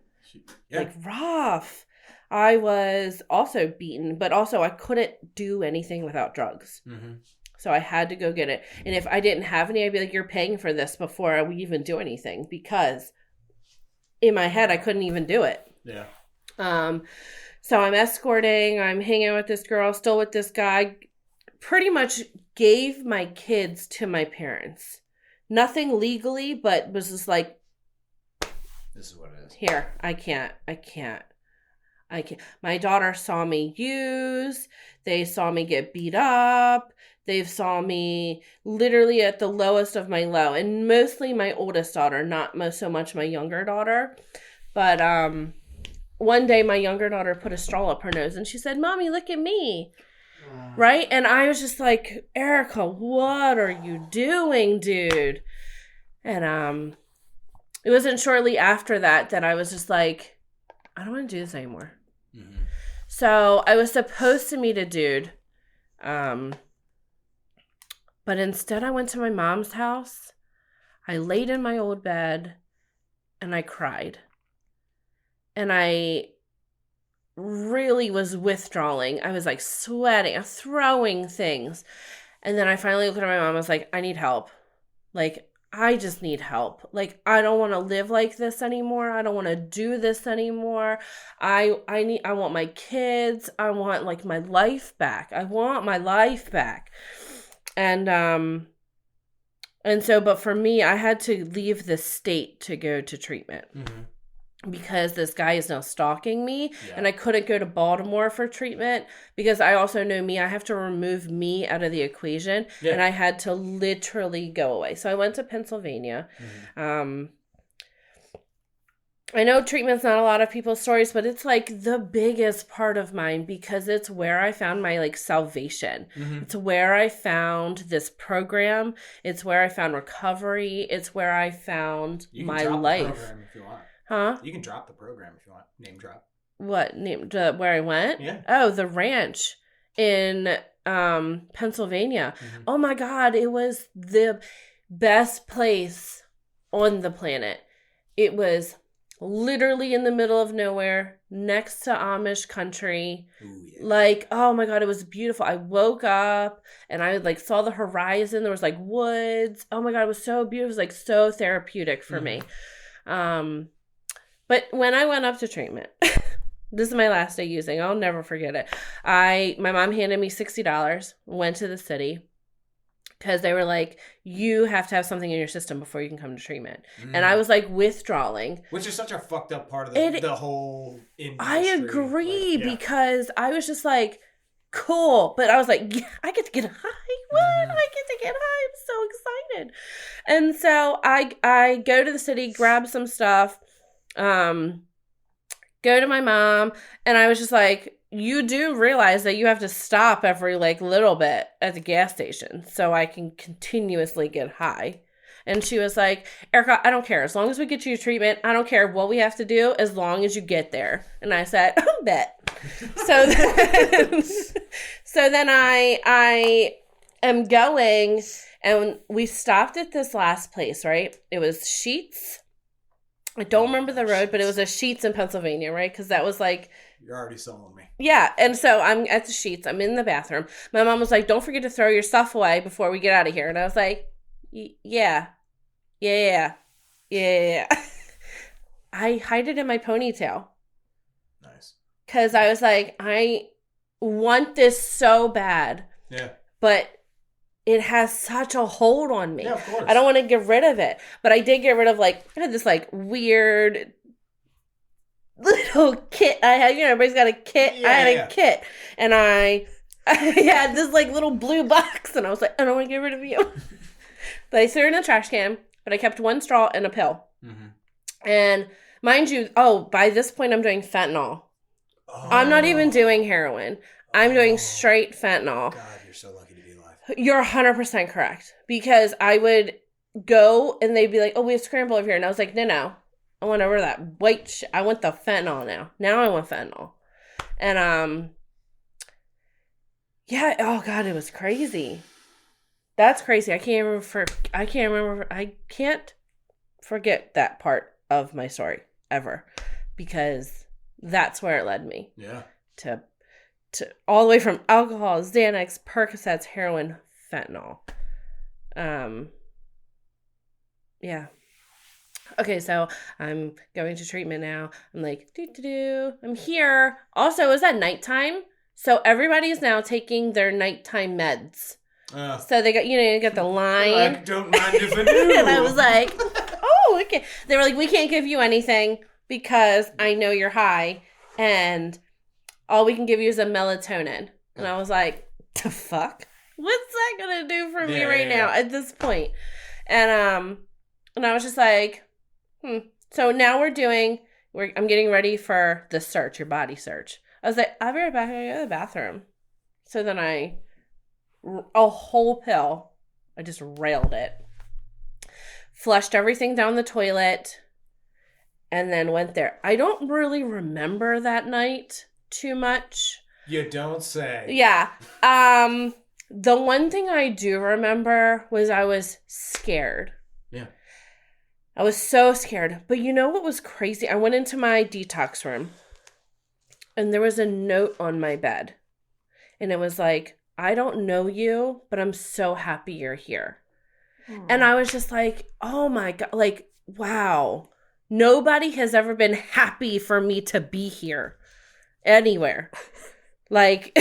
S3: Yeah. Like, rough. I was also beaten, but also I couldn't do anything without drugs. Mm-hmm. So I had to go get it. And if I didn't have any, I'd be like, you're paying for this before we even do anything. Because in my head, I couldn't even do it.
S1: Yeah.
S3: So I'm escorting. I'm hanging out with this girl, still with this guy. Pretty much gave my kids to my parents. Nothing legally, but was just like,
S1: this is what it is.
S3: Here, I can't. My daughter saw me use. They saw me get beat up. They saw me literally at the lowest of my low. And mostly my oldest daughter, not so much my younger daughter. But one day my younger daughter put a straw up her nose and she said, Mommy, look at me. Wow. Right? And I was just like, Erica, what are you doing, dude? And it wasn't shortly after that I was just like, I don't want to do this anymore. Mm-hmm. So I was supposed to meet a dude. But instead I went to my mom's house. I laid in my old bed and I cried. And I really was withdrawing. I was like sweating, throwing things. And then I finally looked at my mom. I was like, I need help. Like, I just need help. Like, I don't want to live like this anymore. I don't want to do this anymore. I want my kids. I want like my life back. I want my life back. And so, but for me, I had to leave the state to go to treatment. Mm-hmm. Because this guy is now stalking me. Yeah. And I couldn't go to Baltimore for treatment because I also know me. I have to remove me out of the equation. Yeah. And I had to literally go away. So I went to Pennsylvania. Mm-hmm. I know treatment's not a lot of people's stories, but it's like the biggest part of mine because it's where I found my like salvation. Mm-hmm. It's where I found this program. It's where I found recovery. It's where I found my life.
S1: The program if you want.
S3: Huh?
S1: You can drop the program if you want. Name drop.
S3: What? Where I went?
S1: Yeah.
S3: Oh, the ranch in Pennsylvania. Mm-hmm. Oh my God, it was the best place on the planet. It was literally in the middle of nowhere, next to Amish country.
S1: Ooh, yeah.
S3: Like, oh my God, it was beautiful. I woke up and I like saw the horizon. There was like woods. Oh my God, it was so beautiful. It was like so therapeutic for me. But when I went up to treatment, this is my last day using. I'll never forget it. My mom handed me $60, went to the city. Because they were like, you have to have something in your system before you can come to treatment. And I was like withdrawing.
S1: Which is such a fucked up part of the whole industry.
S3: I agree,
S1: like, yeah.
S3: because I was just like, cool. But I was like, yeah, I get to get high. What? I get to get high. I'm so excited. And so I go to the city, grab some stuff, go to my mom. And I was just like, you do realize that you have to stop every like little bit at the gas station so I can continuously get high. And she was like, Erica, I don't care. As long as we get you treatment, I don't care what we have to do as long as you get there. And I said, I bet. So then I am going, and we stopped at this last place, right? It was Sheets. I don't remember the road, but it was a Sheets in Pennsylvania, right? Because that was like...
S1: You're already selling me.
S3: Yeah, and so I'm at the Sheets. I'm in the bathroom. My mom was like, don't forget to throw your stuff away before we get out of here. And I was like, yeah. I hide it in my ponytail.
S1: Nice.
S3: Because I was like, I want this so bad.
S1: Yeah.
S3: But it has such a hold on me.
S1: Yeah, of course.
S3: I don't want to get rid of it. But I did get rid of, like, I had this, like, weird... little kit. I had, everybody's got a kit.
S1: Yeah,
S3: I had a kit. And I had this like little blue box, and I was like, I don't want to get rid of you. But I threw it in the trash can, but I kept one straw and a pill. Mm-hmm. And mind you, by this point I'm doing fentanyl. Oh. I'm not even doing heroin. I'm doing straight fentanyl.
S1: God, you're so lucky to be alive.
S3: You're 100% correct. Because I would go and they'd be like, oh, we have scramble over here. And I was like, no. I went over that white shit. I want the fentanyl now. Now I want fentanyl. And, yeah, oh God, it was crazy. That's crazy. I can't forget that part of my story ever, because that's where it led me.
S1: Yeah.
S3: To all the way from alcohol, Xanax, Percocets, heroin, fentanyl. Yeah. Okay, so I'm going to treatment now. I'm like, I'm here. Also, it was at nighttime, so everybody's now taking their nighttime meds. So they got, you got the line.
S1: Like, don't mind if I do.
S3: And I was like, oh, okay. They were like, we can't give you anything because I know you're high, and all we can give you is a melatonin. And I was like, the fuck? What's that gonna do for me right now at this point? And I was just like, So now I'm getting ready for the search, your body search. I was like, I'll be right back. I gotta go to the bathroom. So then a whole pill, I just railed it. Flushed everything down the toilet and then went there. I don't really remember that night too much.
S1: You don't say.
S3: Yeah. The one thing I do remember was I was scared.
S1: Yeah.
S3: I was so scared. But you know what was crazy? I went into my detox room and there was a note on my bed. And it was like, I don't know you, but I'm so happy you're here. Aww. And I was just like, oh my God, like, wow. Nobody has ever been happy for me to be here. Anywhere. Like,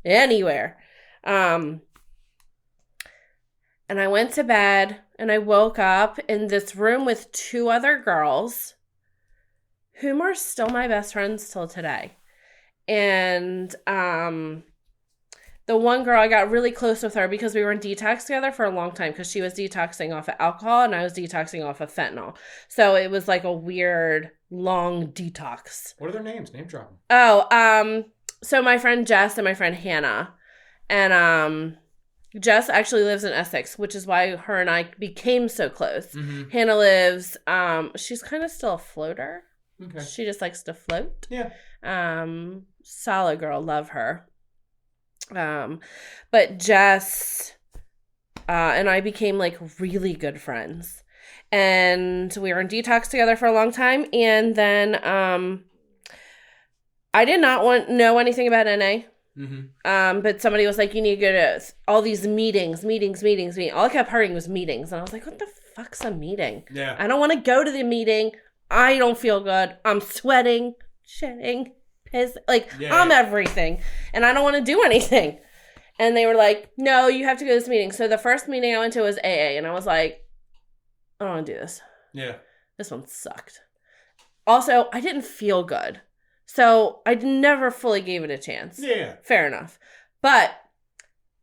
S3: anywhere. And I went to bed and I woke up in this room with two other girls whom are still my best friends till today. And the one girl, I got really close with her because we were in detox together for a long time because she was detoxing off of alcohol and I was detoxing off of fentanyl. So it was like a weird, long detox.
S1: What are their names? Name drop them.
S3: Oh, so my friend Jess and my friend Hannah. And Jess actually lives in Essex, which is why her and I became so close. Mm-hmm. Hannah lives, she's kind of still a floater. Okay. She just likes to float.
S1: Yeah.
S3: Solid girl, love her. But Jess and I became like really good friends. and we were in detox together for a long time. And then I did not know anything about NA. Mm-hmm. But somebody was like, you need to go to all these meetings. All I kept hearing was meetings. And I was like, what the fuck's a meeting?
S1: Yeah.
S3: I don't want to go to the meeting. I don't feel good. I'm sweating, shitting, piss. Like, I'm everything. And I don't want to do anything. And they were like, no, you have to go to this meeting. So the first meeting I went to was AA. And I was like, I don't want to do this.
S1: Yeah.
S3: This one sucked. Also, I didn't feel good. So I never fully gave it a chance.
S1: Yeah.
S3: Fair enough. But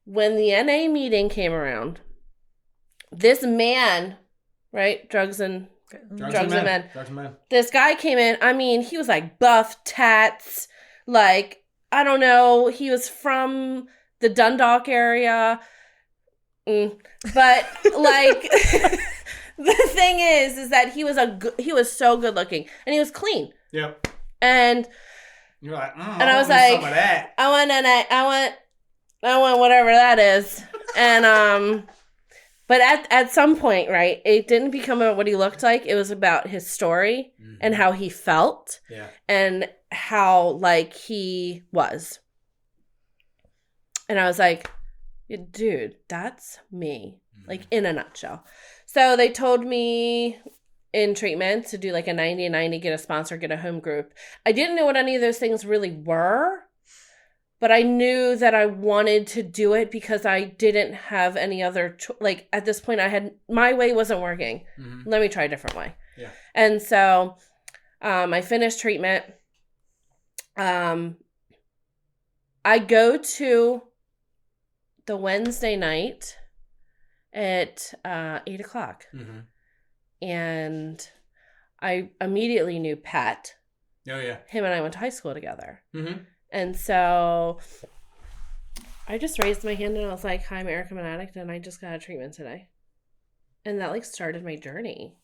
S3: when the NA meeting came around, this man, right? Drugs and men. This guy came in. I mean, he was like buff, tats, like, I don't know. He was from the Dundalk area. But like, the thing is that he was so good looking and he was clean.
S1: Yep.
S3: And
S1: you're like,
S3: and I was like,
S1: some of that.
S3: I want whatever that is. And but at some point, right, it didn't become about what he looked like. It was about his story and how he felt and how like he was. And I was like, dude, that's me, like in a nutshell. So they told me in treatment to do like a 90 and 90, get a sponsor, get a home group. I didn't know what any of those things really were, but I knew that I wanted to do it because I didn't have any other, like at this point my way wasn't working. Mm-hmm. Let me try a different way. Yeah. And so I finished treatment. I go to the Wednesday night at 8:00. Mm-hmm. And I immediately knew Pat.
S1: Oh, yeah.
S3: Him and I went to high school together. Mm-hmm. And so I just raised my hand and I was like, hi, I'm Erica, I'm an addict, and I just got a treatment today. And that, like, started my journey.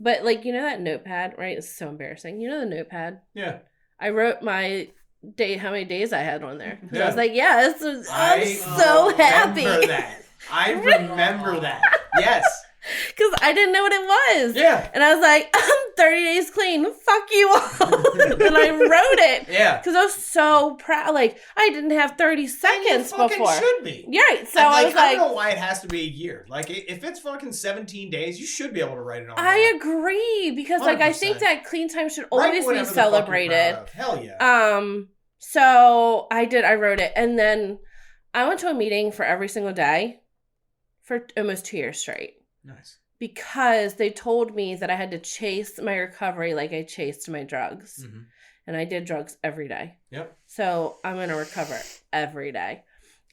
S3: But, like, you know that notepad, right? It's so embarrassing. You know the notepad?
S1: Yeah.
S3: I wrote my day, how many days I had on there. Yeah. I was like, yeah, I'm so happy.
S1: I remember that. Yes.
S3: Because I didn't know what it was.
S1: Yeah.
S3: And I was like, I'm 30 days clean. Fuck you all. And I wrote it.
S1: Yeah.
S3: Because I was so proud. Like, I didn't have 30 seconds
S1: before.
S3: It
S1: Should be.
S3: Right. So I was like,
S1: I don't know why it has to be a year. Like, if it's fucking 17 days, you should be able to write it on.
S3: I agree. Because, 100%. Like, I think that clean time should always be celebrated.
S1: Hell yeah.
S3: So I did. I wrote it. And then I went to a meeting for every single day for almost 2 years straight.
S1: Nice.
S3: Because they told me that I had to chase my recovery like I chased my drugs. Mm-hmm. And I did drugs every day.
S1: Yep.
S3: So I'm going to recover every day.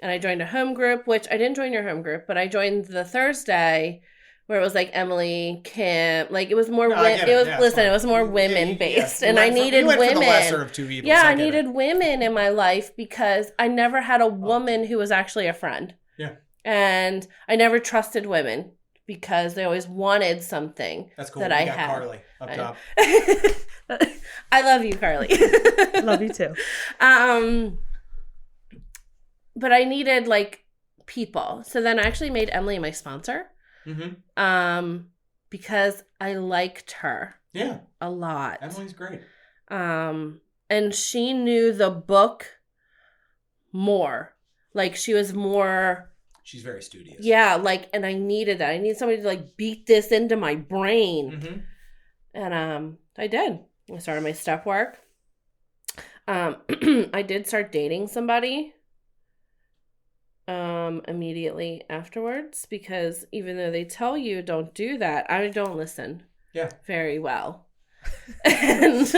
S3: And I joined a home group, which I didn't join your home group, but I joined the Thursday where it was like Emily, Kim, like it was more it was more women based. And I needed women.
S1: For the lesser of two evils.
S3: Yeah, I needed women in my life because I never had a woman who was actually a friend.
S1: Yeah.
S3: And I never trusted women. Because they always wanted something.
S1: That's cool.
S3: That
S1: I
S3: had.
S1: Carly up top.
S3: I love you, Carly.
S2: Love you too.
S3: But I needed like people. So then I actually made Emily my sponsor. Mm-hmm. Because I liked her.
S1: Yeah.
S3: A lot.
S1: Emily's great.
S3: And she knew the book more. Like she was more.
S1: She's very studious.
S3: Yeah, like, and I needed that. I needed somebody to, like, beat this into my brain. Mm-hmm. And I did. I started my step work. I did start dating somebody immediately afterwards because even though they tell you don't do that, I don't listen very well. And,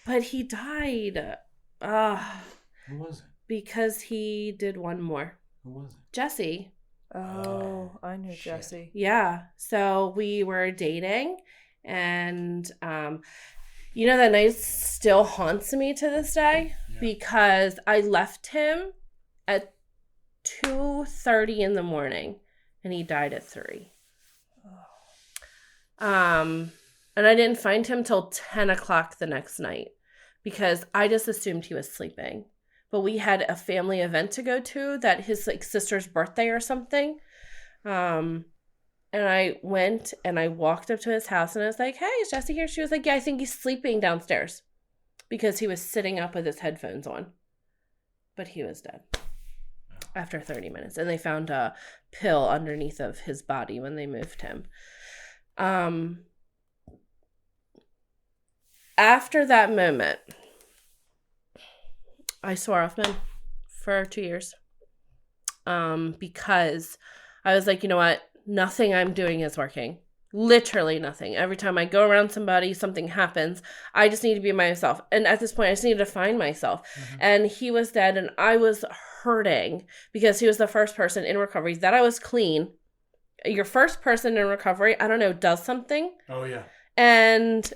S3: but he died.
S1: Who was it?
S3: Because he did one more.
S1: Who was it?
S3: Jesse.
S2: Oh, I knew Jesse.
S3: Yeah. So we were dating and you know that night still haunts me to this day because I left him at 2:30 in the morning and he died at 3. And I didn't find him till 10 o'clock the next night because I just assumed he was sleeping. But we had a family event to go to that his like sister's birthday or something. And I went and I walked up to his house and I was like, hey, is Jesse here? She was like, yeah, I think he's sleeping downstairs because he was sitting up with his headphones on. But he was dead after 30 minutes. And they found a pill underneath of his body when they moved him. After that moment, I swore off men for 2 years. Because I was like, you know what? Nothing I'm doing is working. Literally nothing. Every time I go around somebody, something happens. I just need to be myself. And at this point, I just needed to find myself. Mm-hmm. And he was dead and I was hurting because he was the first person in recovery that I was clean. Your first person in recovery, I don't know, does something.
S1: Oh, yeah.
S3: And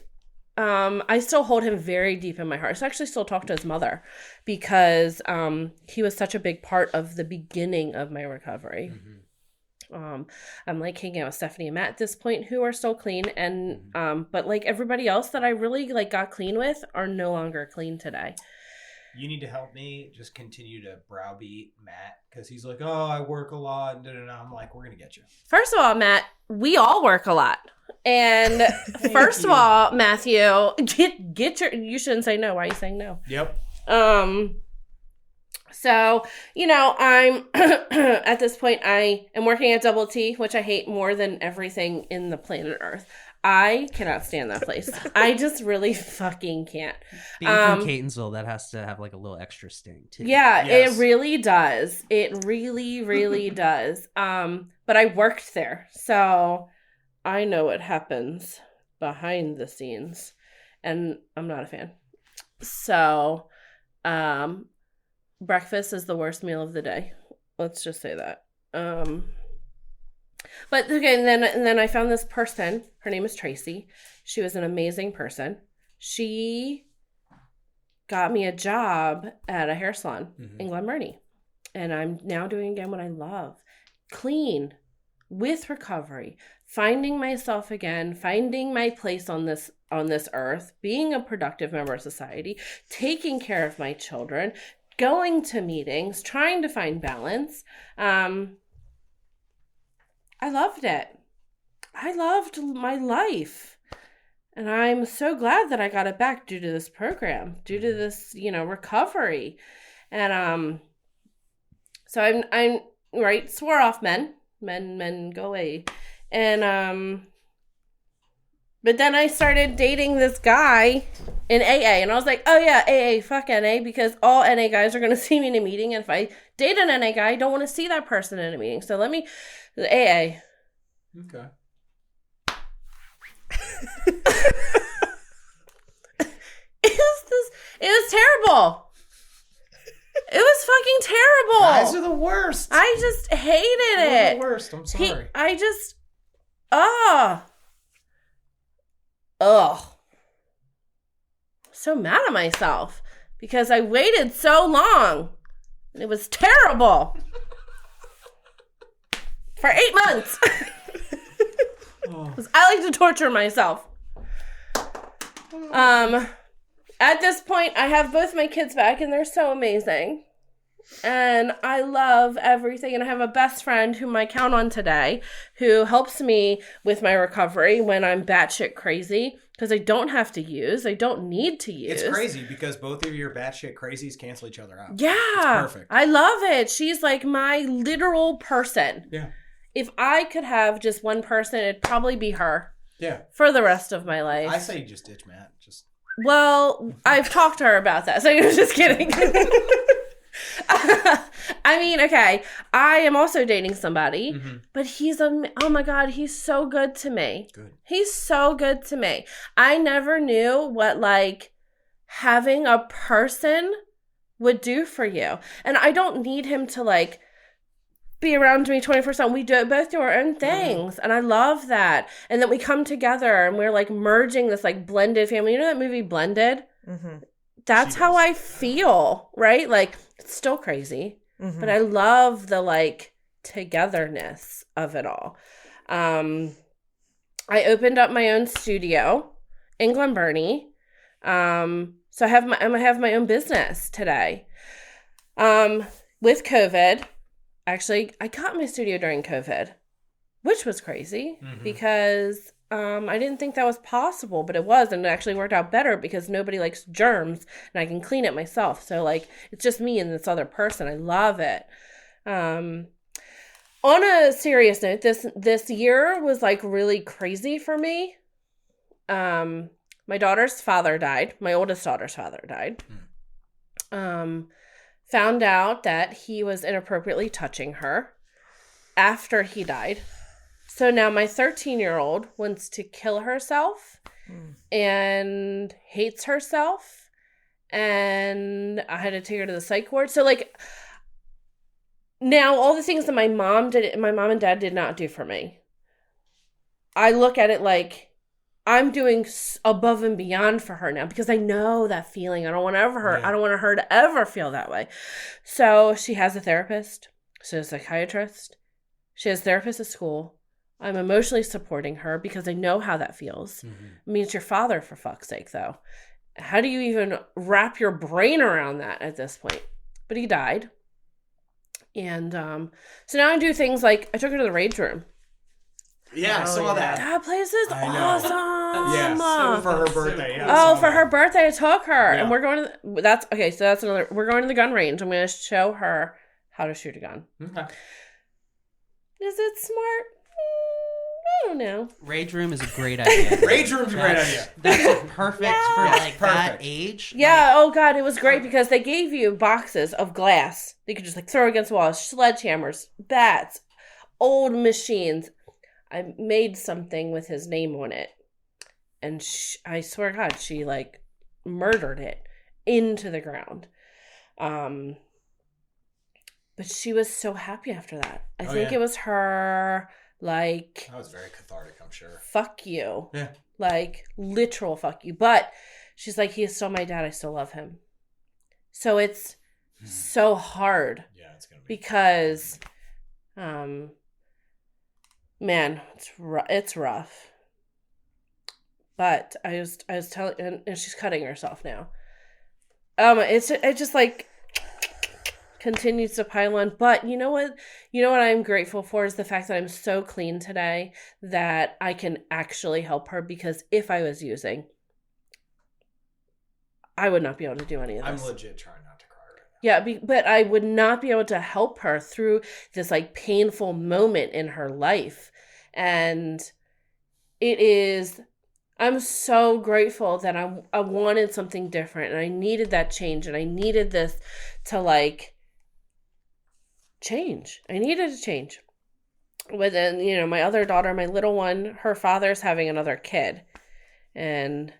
S3: I still hold him very deep in my heart. I actually still talk to his mother because he was such a big part of the beginning of my recovery. Mm-hmm. I'm like hanging out with Stephanie and Matt at this point who are still clean and but like everybody else that I really like got clean with are no longer clean today.
S1: You need to help me just continue to browbeat Matt because he's like, oh, I work a lot. And I'm like, we're going to get you.
S3: First of all, Matt, we all work a lot. And first of all, Matthew, get your, you shouldn't say no. Why are you saying no?
S1: Yep.
S3: So, you know, I'm at this point, I am working at Double T, which I hate more than everything in the planet Earth. I cannot stand that place. I just really fucking can't.
S4: Being from Catonsville, that has to have like a little extra sting too.
S3: Yeah, yes. It really does. It really, really does. But I worked there, so I know what happens behind the scenes, and I'm not a fan. So, breakfast is the worst meal of the day. Let's just say that. But okay, and then I found this person. Her name is Tracy. She was an amazing person. She got me a job at a hair salon in Glen Burnie. And I'm now doing again what I love. Clean, with recovery, finding myself again, finding my place on this earth, being a productive member of society, taking care of my children, going to meetings, trying to find balance. I loved it. I loved my life. And I'm so glad that I got it back due to this program, due to this, recovery. And so I'm right, swore off men, go away. And but then I started dating this guy in AA, and I was like, oh yeah, AA, fuck NA, because all NA guys are going to see me in a meeting, and if I date an NA guy, I don't want to see that person in a meeting. So let me, AA.
S1: Okay.
S3: It was terrible. It was fucking terrible.
S1: Guys are the worst.
S3: I just hated it.
S1: They're the worst. I'm sorry.
S3: So mad at myself because I waited so long. It was terrible. For 8 months. I like to torture myself. At this point, I have both my kids back, and they're so amazing. And I love everything. And I have a best friend whom I count on today who helps me with my recovery when I'm batshit crazy because I don't have to use. I don't need to use.
S1: It's crazy because both of your batshit crazies cancel each other out.
S3: Yeah.
S1: It's perfect.
S3: I love it. She's like my literal person.
S1: Yeah.
S3: If I could have just one person, it'd probably be her.
S1: Yeah.
S3: For the rest of my life.
S1: I say you just ditch Matt.
S3: Well, I've talked to her about that, so you're just kidding. I mean, okay, I am also dating somebody, but oh my God, he's so good to me.
S1: Good.
S3: He's so good to me. I never knew what, having a person would do for you. And I don't need him to, be around me 24/7. We both do our own things. And I love that. And then we come together and we're merging this blended family. You know that movie Blended? Mm-hmm. That's how I feel, right? It's still crazy, but I love the togetherness of it all. I opened up my own studio in Glen Burnie. So I have my own business today. With COVID, actually, I got my studio during COVID, which was crazy because I didn't think that was possible, but it was, and it actually worked out better because nobody likes germs, and I can clean it myself. So like, it's just me and this other person. I love it. On a serious note, this year was like really crazy for me. My daughter's father died. My oldest daughter's father died. Found out that he was inappropriately touching her after he died. So now my 13-year-old wants to kill herself and hates herself. And I had to take her to the psych ward. So like, now all the things that my mom and dad did not do for me, I look at it like I'm doing above and beyond for her now because I know that feeling. I don't want her to ever feel that way. So she has a therapist. She has a psychiatrist. She has a therapist at school. I'm emotionally supporting her because I know how that feels. I mean, it's your father, for fuck's sake, though. How do you even wrap your brain around that at this point? But he died. And so now I do things like I took her to the rage room.
S1: Yeah, I saw that.
S3: That place is awesome.
S1: Yes, for her birthday.
S3: Yeah, for her birthday, I took her, and we're going to. That's okay. So that's another. We're going to the gun range. I'm going to show her how to shoot a gun.
S1: Okay.
S3: Is it smart? I don't know.
S4: Rage room is a great idea.
S1: Rage room's a great idea.
S4: That's perfect for like that age.
S3: Yeah. Oh God, it was great because they gave you boxes of glass. They could just like throw against walls, sledgehammers, bats, old machines. I made something with his name on it, and I swear to God, she like murdered it into the ground. But she was so happy after that. I think it was her like.
S1: That was very cathartic, I'm sure.
S3: Fuck you.
S1: Yeah.
S3: Like literal fuck you. But she's like, he is still my dad. I still love him. So it's so hard. Yeah, it's gonna be because, man, it's rough. But I was telling, and she's cutting herself now. It just like continues to pile on. But you know what I'm grateful for is the fact that I'm so clean today that I can actually help her, because if I was using, I would not be able to do any of this.
S1: I'm legit trying not to cry right now.
S3: Yeah, but I would not be able to help her through this like painful moment in her life. And I'm so grateful that I wanted something different, and I needed that change, and I needed this to like change. I needed to change. But then, my other daughter, my little one, her father's having another kid. And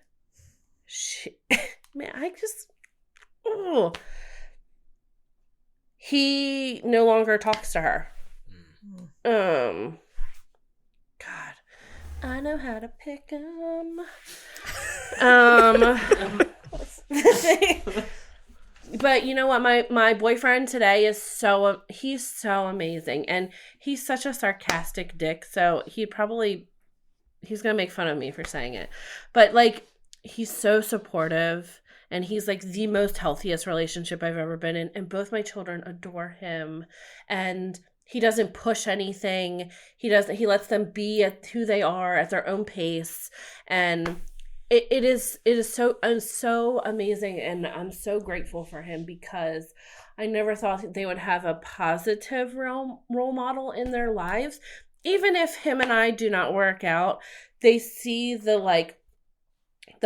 S3: he no longer talks to her. God, I know how to pick 'em. But you know what? My boyfriend today he's so amazing, and he's such a sarcastic dick. So he's gonna make fun of me for saying it, but like he's so supportive, and he's like the most healthiest relationship I've ever been in, and both my children adore him, and he doesn't push anything. He lets them be at who they are at their own pace, and it is so amazing, and I'm so grateful for him, because I never thought they would have a positive role model in their lives. Even if him and I do not work out, they see the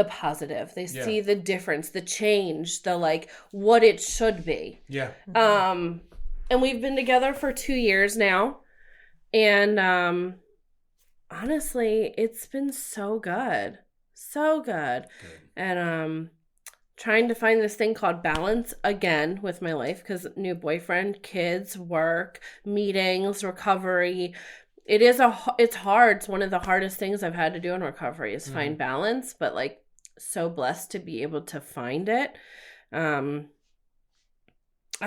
S3: positive. They see the difference, the change, the like what it should be. Yeah. And we've been together for 2 years now, and honestly, it's been so good. So good. And trying to find this thing called balance again with my life, because new boyfriend, kids, work, meetings, recovery. It's hard. It's one of the hardest things I've had to do in recovery is find balance, but like so blessed to be able to find it. I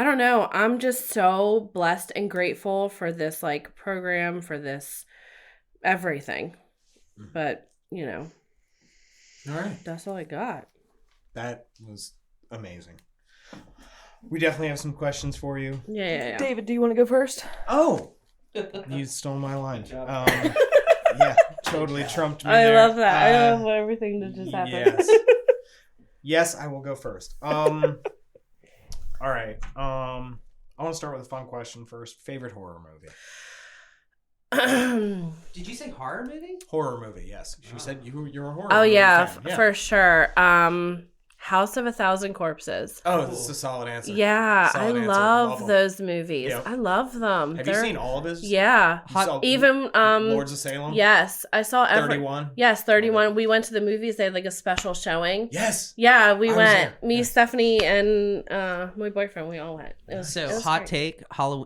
S3: don't know. I'm just so blessed and grateful for this like program, for this everything. But, all right. That's all I got.
S1: That was amazing. We definitely have some questions for you.
S3: Yeah.
S2: David, do you want to go first?
S1: Oh, You stole my line. Yeah, totally trumped me
S3: I
S1: there.
S3: love that. I love everything that just happened.
S1: Yes. Yes, I will go first. All right. I want to start with a fun question first. Favorite horror movie?
S4: Did you say horror movie?
S1: Horror movie, yes. She said you're a horror
S3: Oh
S1: movie
S3: yeah,
S1: fan.
S3: for sure. House of a Thousand Corpses.
S1: Oh, this is a solid answer.
S3: Yeah,
S1: Solid
S3: I
S1: answer.
S3: love
S1: them.
S3: those movies.
S1: Yep.
S3: I love them.
S1: Have you seen all of his?
S3: Yeah.
S1: You saw
S3: Even
S1: Lords of Salem?
S3: Yes, I saw
S1: 31?
S3: Yes, 31. We went to the movies. They had like a special showing.
S1: Yes.
S3: Yeah, we
S1: I was
S3: went.
S1: there.
S3: Me,
S1: Yeah.
S3: Stephanie, and my boyfriend. We all went. It was
S4: Hot
S3: great.
S4: take: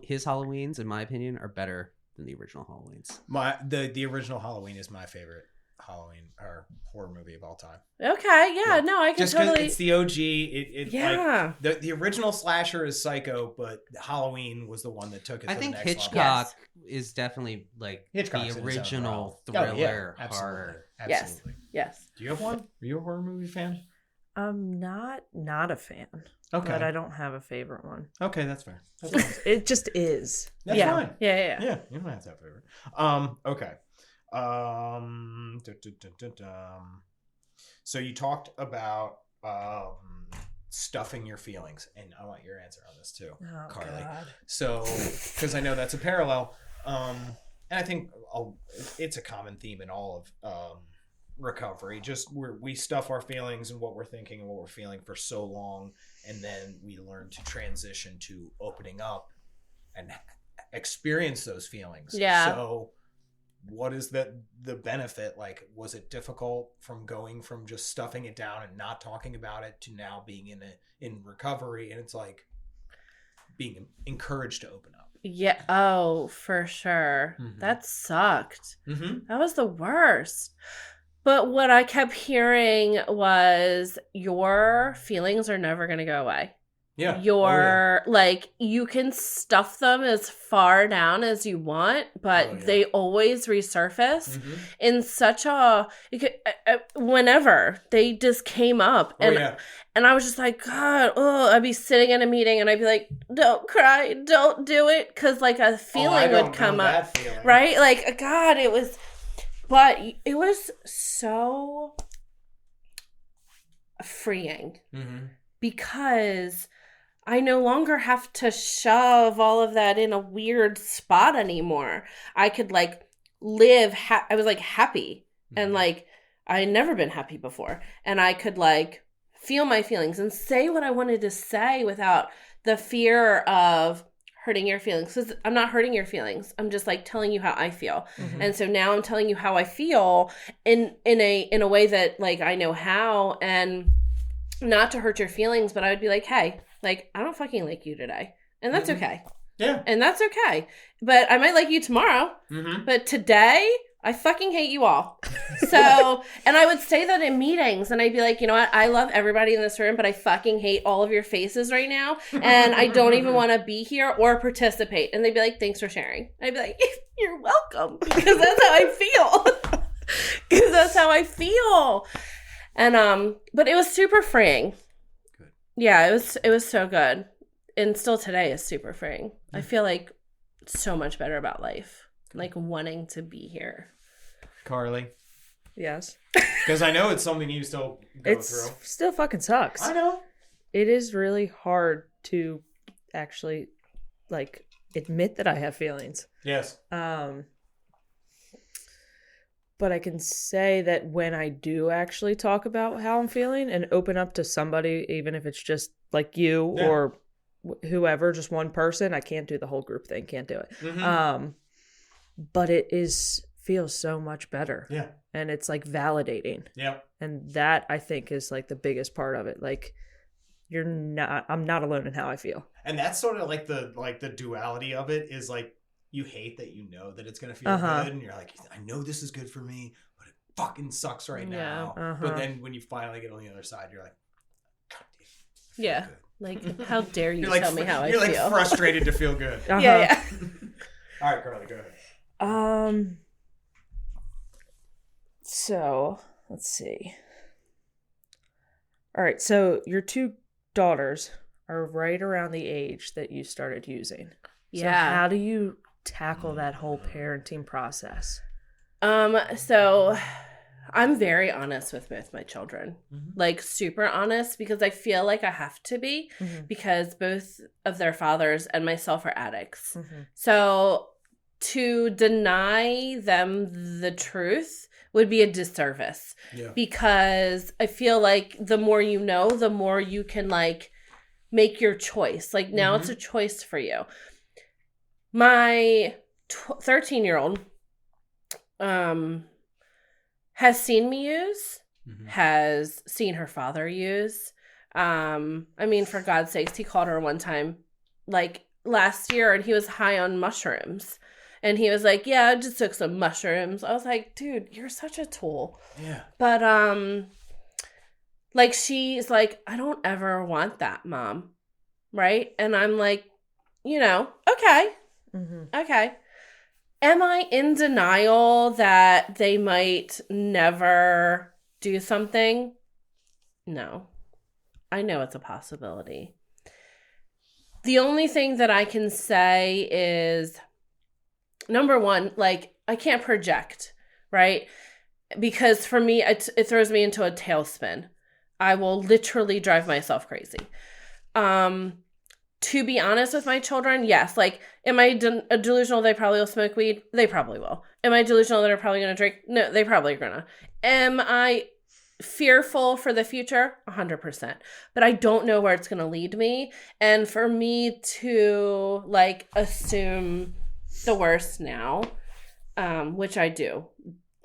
S4: his Halloweens, in my opinion, are better than the original Halloweens.
S1: The original Halloween is my favorite Halloween or horror movie of all time.
S3: Okay, yeah, no, I can
S1: Just because
S3: totally.
S1: it's the OG. It
S3: Yeah.
S1: like the original slasher is Psycho, but Halloween was the one that took it.
S4: I
S1: to
S4: think
S1: the next
S4: Hitchcock is definitely like
S1: Hitchcock's
S4: the
S1: in his own
S4: original
S1: realm.
S4: thriller
S1: Oh, yeah,
S4: horror.
S1: Absolutely.
S3: Yes.
S1: Do you have one? Are you a horror movie fan?
S2: I'm not a fan,
S1: Okay.
S2: but I don't have a favorite one.
S1: Okay, that's fair. That's fine.
S2: It just is.
S1: That's
S3: Yeah.
S1: fine.
S3: Yeah.
S1: Yeah, you don't have to have a favorite. Okay. So you talked about stuffing your feelings, and I want your answer on this too,
S2: Oh,
S1: Carly.
S2: God.
S1: So, because I know that's a parallel, and I think it's a common theme in all of recovery. Just we stuff our feelings and what we're thinking and what we're feeling for so long, and then we learn to transition to opening up and experience those feelings.
S3: Yeah.
S1: So what is the benefit? Like, was it difficult from going from just stuffing it down and not talking about it to now being in recovery, and it's like being encouraged to open up?
S3: Yeah. Oh, for sure.
S1: Mhm.
S3: That sucked.
S1: Mm-hmm.
S3: That was the worst. But what I kept hearing was your feelings are never going to go away.
S1: Yeah.
S3: Your like you can stuff them as far down as you want, but
S1: Oh, yeah.
S3: they always resurface
S1: Mm-hmm.
S3: in such a whenever they just came up,
S1: Oh,
S3: and
S1: yeah.
S3: and I was just like, God, oh, I'd be sitting in a meeting and I'd be like, don't cry, don't do it, because like a feeling would come up,
S1: That feeling.
S3: right? Like, God, it was, but it was so freeing
S1: Mm-hmm.
S3: because I no longer have to shove all of that in a weird spot anymore. I could like live, I was like happy, and like I had never been happy before, and I could like feel my feelings and say what I wanted to say without the fear of hurting your feelings, because I'm not hurting your feelings. I'm just like telling you how I feel.
S1: Mhm.
S3: And so now I'm telling you how I feel in a way that like I know how, and not to hurt your feelings, but I would be like, hey, like I don't fucking like you today, and that's
S1: Mhm.
S3: okay,
S1: Yeah.
S3: and that's okay. But I might like you tomorrow,
S1: Mm-hmm.
S3: but today I fucking hate you all. So, and I would say that in meetings, and I'd be like, you know what? I love everybody in this room, but I fucking hate all of your faces right now, and I don't even want to be here or participate. And they'd be like, thanks for sharing. I'd be like, you're welcome, because that's how I feel. Because that's how I feel. And but it was super freeing.
S1: Good.
S3: Yeah, it was so good, and still today is super freeing. I feel like so much better about life, like wanting to be here.
S1: Carly,
S2: Yes.
S1: because I know it's something you still go
S2: It's
S1: through.
S2: still fucking sucks.
S1: I know.
S2: It is really hard to actually like admit that I have feelings.
S1: Yes.
S2: But I can say that when I do actually talk about how I'm feeling and open up to somebody, even if it's just like you
S1: Yeah.
S2: or whoever, just one person, I can't do the whole group thing. Can't do it.
S1: Mm-hmm.
S2: But it feels so much better.
S1: Yeah.
S2: And it's like validating.
S1: Yep.
S2: And that I think is like the biggest part of it. Like I'm not alone in how I feel.
S1: And that's sort of like the duality of it is like you hate that you know that it's gonna feel
S2: Uh-huh.
S1: good, and you're like, I know this is good for me, but it fucking sucks right
S3: Yeah.
S1: now.
S2: Uh-huh.
S1: But then when you finally get on the other side, you're like, God damn, I feel
S3: Yeah.
S1: good.
S3: Like, how dare you
S1: You're like
S3: tell me how I
S1: you're
S3: feel?
S1: like frustrated to feel good.
S2: Uh-huh.
S3: Yeah.
S1: All right, Carly, go ahead.
S2: So let's see. All right, so your two daughters are right around the age that you started using. So
S3: Yeah.
S2: how do you tackle that whole parenting process?
S3: So I'm very honest with both my children,
S1: Mm-hmm.
S3: like super honest, because I feel like I have to be, because both of their fathers and myself are addicts. So to deny them the truth would be a disservice, because I feel like the more you know, the more you can like make your choice. Like now it's a choice for you. My 13-year-old has seen me use, has seen her father use. I mean, for God's sakes, he called her one time, like last year, and he was high on mushrooms. And he was like, yeah, I just took some mushrooms. I was like, dude, you're such a tool.
S1: Yeah.
S3: But, like, she's like, I don't ever want that, Mom. Right? And I'm like, you know, okay. Okay. Am I in denial that they might never do something? No. I know it's a possibility. The only thing that I can say is, number one, like, I can't project, right? Because for me, it throws me into a tailspin. I will literally drive myself crazy. To be honest with my children, yes. Like, am I delusional they probably will smoke weed? They probably will. Am I delusional that they're probably going to drink? No, they probably are going to. Am I fearful for the future? 100%. But I don't know where it's going to lead me. And for me to, like, assume the worst now, which I do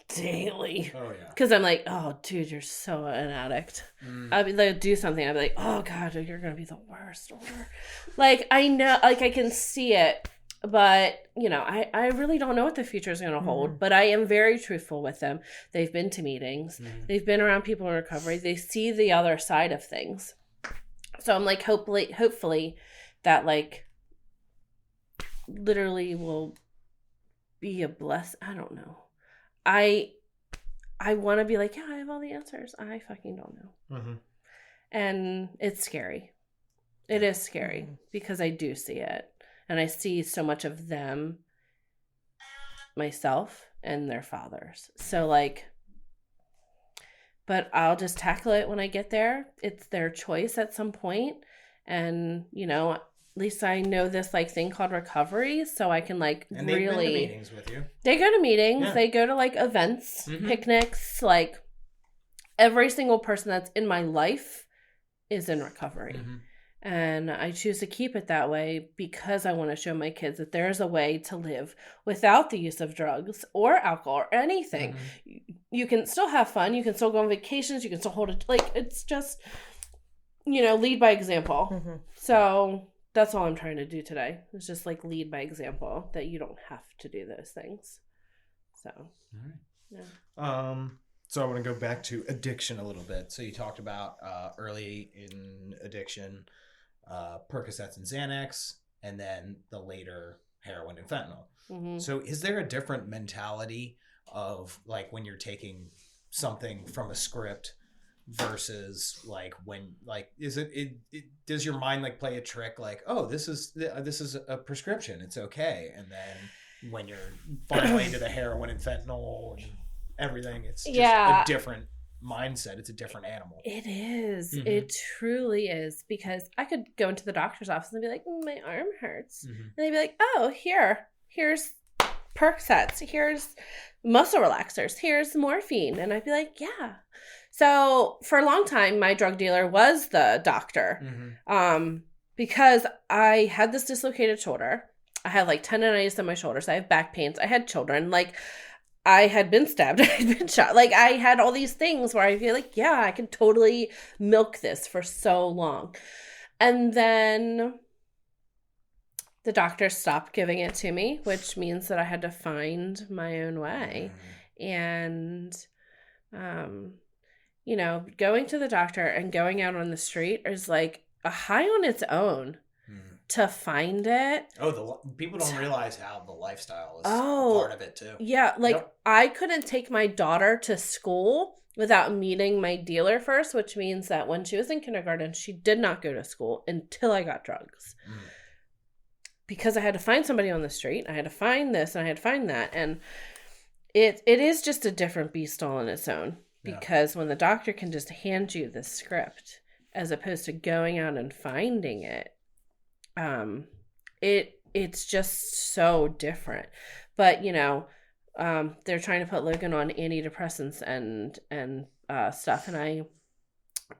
S3: daily.
S1: Oh, yeah.
S3: Because I'm like, oh, dude, you're so an addict. I'll be like, do something. I'll be like, oh, God, you're going to be the worst. Or, like, I know, like, I can see it. But, you know, I really don't know what the future is going to hold. But I am very truthful with them. They've been to meetings. They've been around people in recovery. They see the other side of things. So I'm like, hopefully that, like, literally will be a bless. I don't know. I want to be like, yeah, I have all the answers. I fucking don't know. And it's scary. It is scary because I do see it. And I see so much of them, myself, and their fathers. So, like, but I'll just tackle it when I get there. It's their choice at some point. And, you know, at least I know this, like, thing called recovery, so I can, like,
S1: And
S3: really...
S1: they've been to meetings with you.
S3: They go to meetings.
S1: Yeah.
S3: They go to, like, events, picnics. Like, every single person that's in my life is in recovery. And I choose to keep it that way because I want to show my kids that there is a way to live without the use of drugs or alcohol or anything. You can still have fun. You can still go on vacations. You can still hold it. Like, it's just, you know, lead by example. So that's all I'm trying to do today. It's just, like, lead by example, that you don't have to do those things. So, yeah.
S1: So I want to go back to addiction a little bit. So you talked about early in addiction, Percocets and Xanax, and then the later heroin and fentanyl. So is there a different mentality of, like, when you're taking something from a script versus, like, when, like, is it does your mind, like, play a trick, like, oh, this is a prescription, it's okay, and then when you're finally into the heroin and fentanyl and everything, it's just a different mindset. It's a different animal.
S3: It is. It truly is. Because I could go into the doctor's office and be like, my arm hurts. And they'd be like, oh, here's Percocets. Here's muscle relaxers. Here's morphine. And I'd be like, yeah. So for a long time, my drug dealer was the doctor. Because I had this dislocated shoulder. I had, like, tendonitis in my shoulders. I have back pains. I had children. Like, I had been stabbed. I had been shot. Like, I had all these things where I feel like, yeah, I can totally milk this for so long. And then the doctor stopped giving it to me, which means that I had to find my own way. And, you know, going to the doctor and going out on the street is, like, a high on its own. To find it.
S1: Oh, people don't realize how the lifestyle is part of it too.
S3: Yeah, like, I couldn't take my daughter to school without meeting my dealer first, which means that when she was in kindergarten, she did not go to school until I got drugs. because I had to find somebody on the street. I had to find this and I had to find that. And it is just a different beast all on its own. Because when the doctor can just hand you the script as opposed to going out and finding it, it's just so different. But, you know, they're trying to put Logan on antidepressants and stuff. And I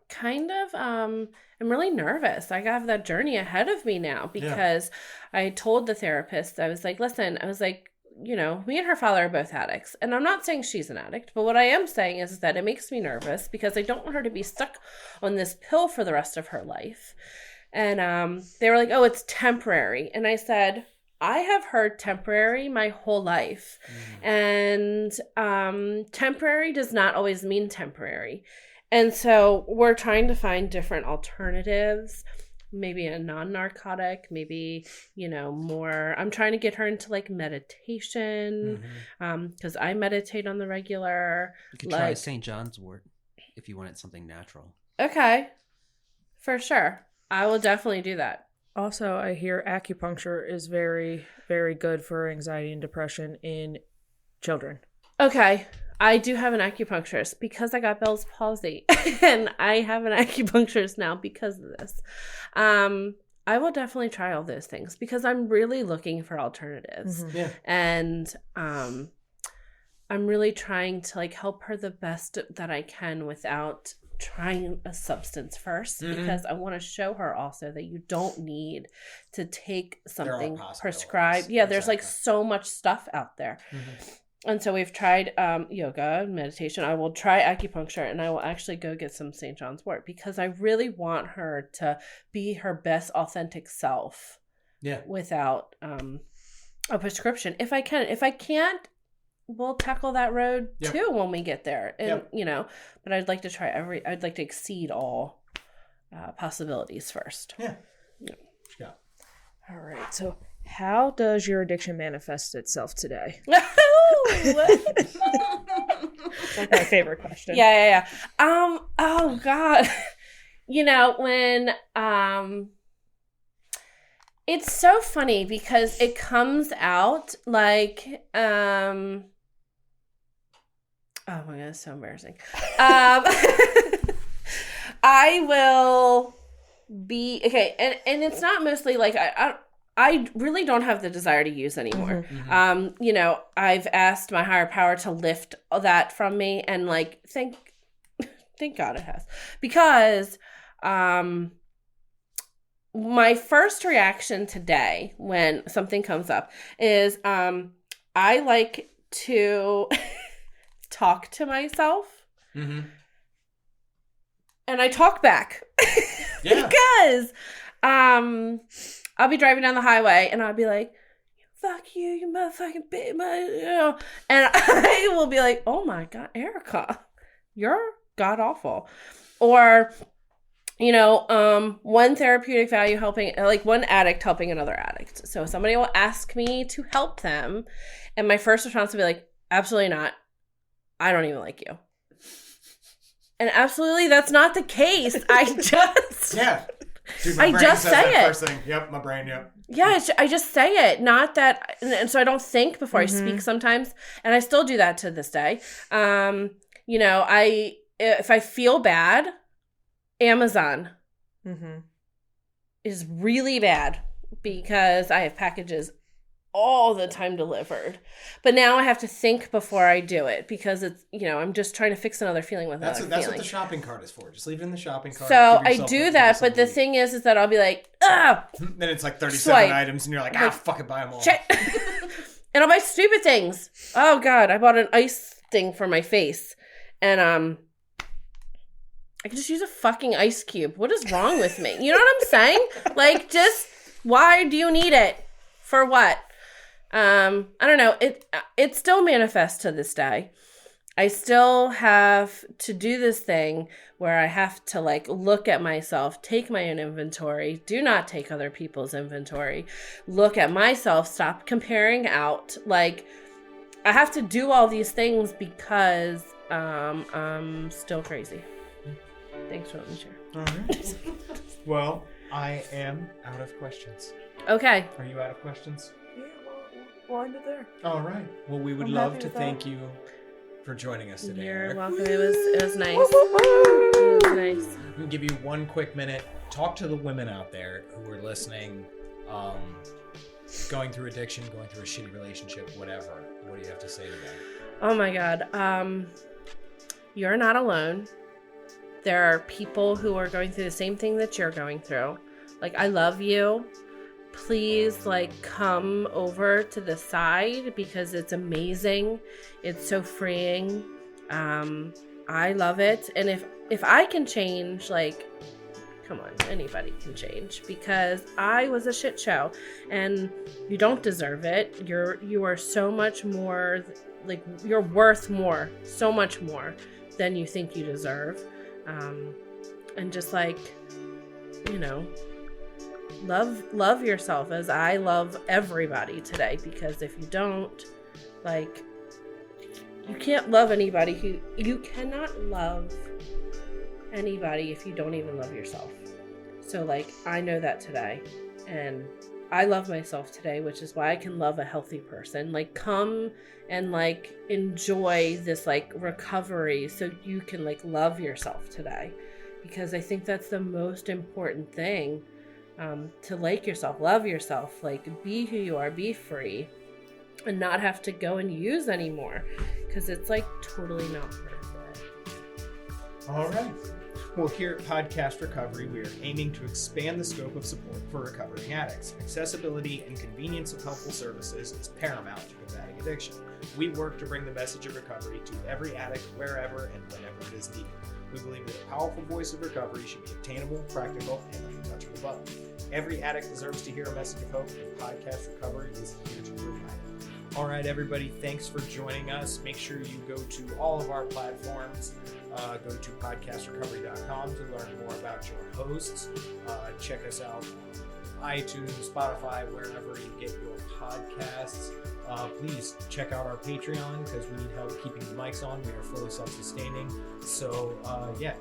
S3: kind of am really nervous. I have that journey ahead of me now because I told the therapist, I was like, listen, you know, me and her father are both addicts. And I'm not saying she's an addict, but what I am saying is that it makes me nervous because I don't want her to be stuck on this pill for the rest of her life. And they were like, oh, it's temporary. And I said, I have heard temporary my whole life. And temporary does not always mean temporary. And so we're trying to find different alternatives. Maybe a non-narcotic, maybe, you know, more. I'm trying to get her into like meditation because I meditate on the regular.
S4: You could try St. John's wort if you wanted something natural.
S3: Okay, for sure. I will definitely do that.
S2: Also, I hear acupuncture is very, very good for anxiety and depression in children.
S3: Okay. I do have an acupuncturist because I got Bell's palsy and I have an acupuncturist now because of this. I will definitely try all those things because I'm really looking for alternatives.
S1: Yeah.
S3: And I'm really trying to like help her the best that I can without trying a substance first because I want to show her also that you don't need to take something prescribed. Yeah, there's like so much stuff out there. And so we've tried yoga, meditation. I will try acupuncture, and I will actually go get some St. John's wort because I really want her to be her best authentic self. Yeah. Without a prescription, if I can. If I can't, we'll tackle that road too when we get there. And you know, but I'd like to try I'd like to exceed all possibilities first. Yeah.
S2: Yeah. All right. So, how does your addiction manifest itself today? It's like my favorite question.
S3: Yeah. Oh God. You know, when it's so funny because it comes out like oh my God, it's so embarrassing. I will be okay, and it's not mostly like I really don't have the desire to use anymore. You know, I've asked my higher power to lift that from me, and like thank God it has, because my first reaction today when something comes up is I like to talk to myself, and I talk back because I'll be driving down the highway and I'll be like, fuck you, you motherfucking bitch. You know? And I will be like, oh my God, Erica, you're god awful. Or, you know, one therapeutic value helping, like one addict helping another addict. So somebody will ask me to help them. And my first response will be like, absolutely not. I don't even like you. And absolutely, that's not the case. I just...
S1: Yeah. Dude,
S3: I just say it.
S1: First thing. Yep, my brain,
S3: Yeah, I just say it. Not that, and so I don't think before I speak sometimes, and I still do that to this day. You know, if I feel bad, Amazon is really bad because I have packages all the time delivered. But now I have to think before I do it because it's, you know, I'm just trying to fix another feeling with another feeling.
S1: That's what the shopping cart is for. Just leave it in the shopping cart.
S3: So I do that, but the thing is that I'll be like, ah!
S1: Then it's like 37 items and you're like, fucking buy them all.
S3: And I'll buy stupid things. Oh God, I bought an ice thing for my face. And I can just use a fucking ice cube. What is wrong with me? You know what I'm saying? Like, just, why do you need it? For what? I don't know. It still manifests to this day. I still have to do this thing where I have to like look at myself, take my own inventory, do not take other people's inventory, look at myself, stop comparing out. Like, I have to do all these things because I'm still crazy. Thanks for letting me share.
S1: All right. Well, I am out of questions.
S3: Okay.
S1: Are you out of questions?
S2: Yeah, we'll end it there.
S1: All right. Well, we would
S2: I'm
S1: love
S2: happy
S1: to
S2: with that.
S1: thank you for joining us today.
S3: You're
S1: Eric.
S3: welcome. It was nice. It was nice.
S1: I'm gonna give you one quick minute. Talk to the women out there who are listening, going through addiction, going through a shitty relationship, whatever. What do you have to say to them?
S3: Oh my God. You're not alone. There are people who are going through the same thing that you're going through. Like, I love you. Please, like, come over to the side because it's amazing. It's so freeing. I love it. And if I can change, like, come on, anybody can change, because I was a shit show and you don't deserve it. You are so much more, like, you're worth more, so much more than you think you deserve. And just, like, you know, love yourself as I love everybody today, because if you don't, like, you can't love anybody you cannot love anybody if you don't even love yourself. So, like, I know that today, and I love myself today, which is why I can love a healthy person. Like, come and, like, enjoy this, like, recovery so you can, like, love yourself today, because I think that's the most important thing, to like yourself, love yourself, like, be who you are, be free, and not have to go and use anymore, because it's, like, totally not worth it.
S1: All right. Well, here at Podcast Recovery, we are aiming to expand the scope of support for recovering addicts. Accessibility and convenience of helpful services is paramount to combating addiction. We work to bring the message of recovery to every addict wherever and whenever it is needed. We believe that a powerful voice of recovery should be obtainable, practical, and like a touch of a button. Every addict deserves to hear a message of hope, and Podcast Recovery is here to provide it. All right, everybody, thanks for joining us. Make sure you go to all of our platforms. Go to podcastrecovery.com to learn more about your hosts. Check us out on iTunes, Spotify, wherever you get your podcasts. Please check out our Patreon because we need help keeping the mics on. We are fully self-sustaining. So,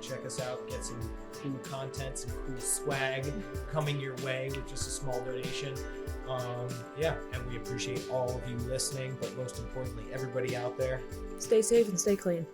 S1: check us out. Get some cool content, some cool swag coming your way with just a small donation. And we appreciate all of you listening, but most importantly, everybody out there.
S2: Stay safe and stay clean.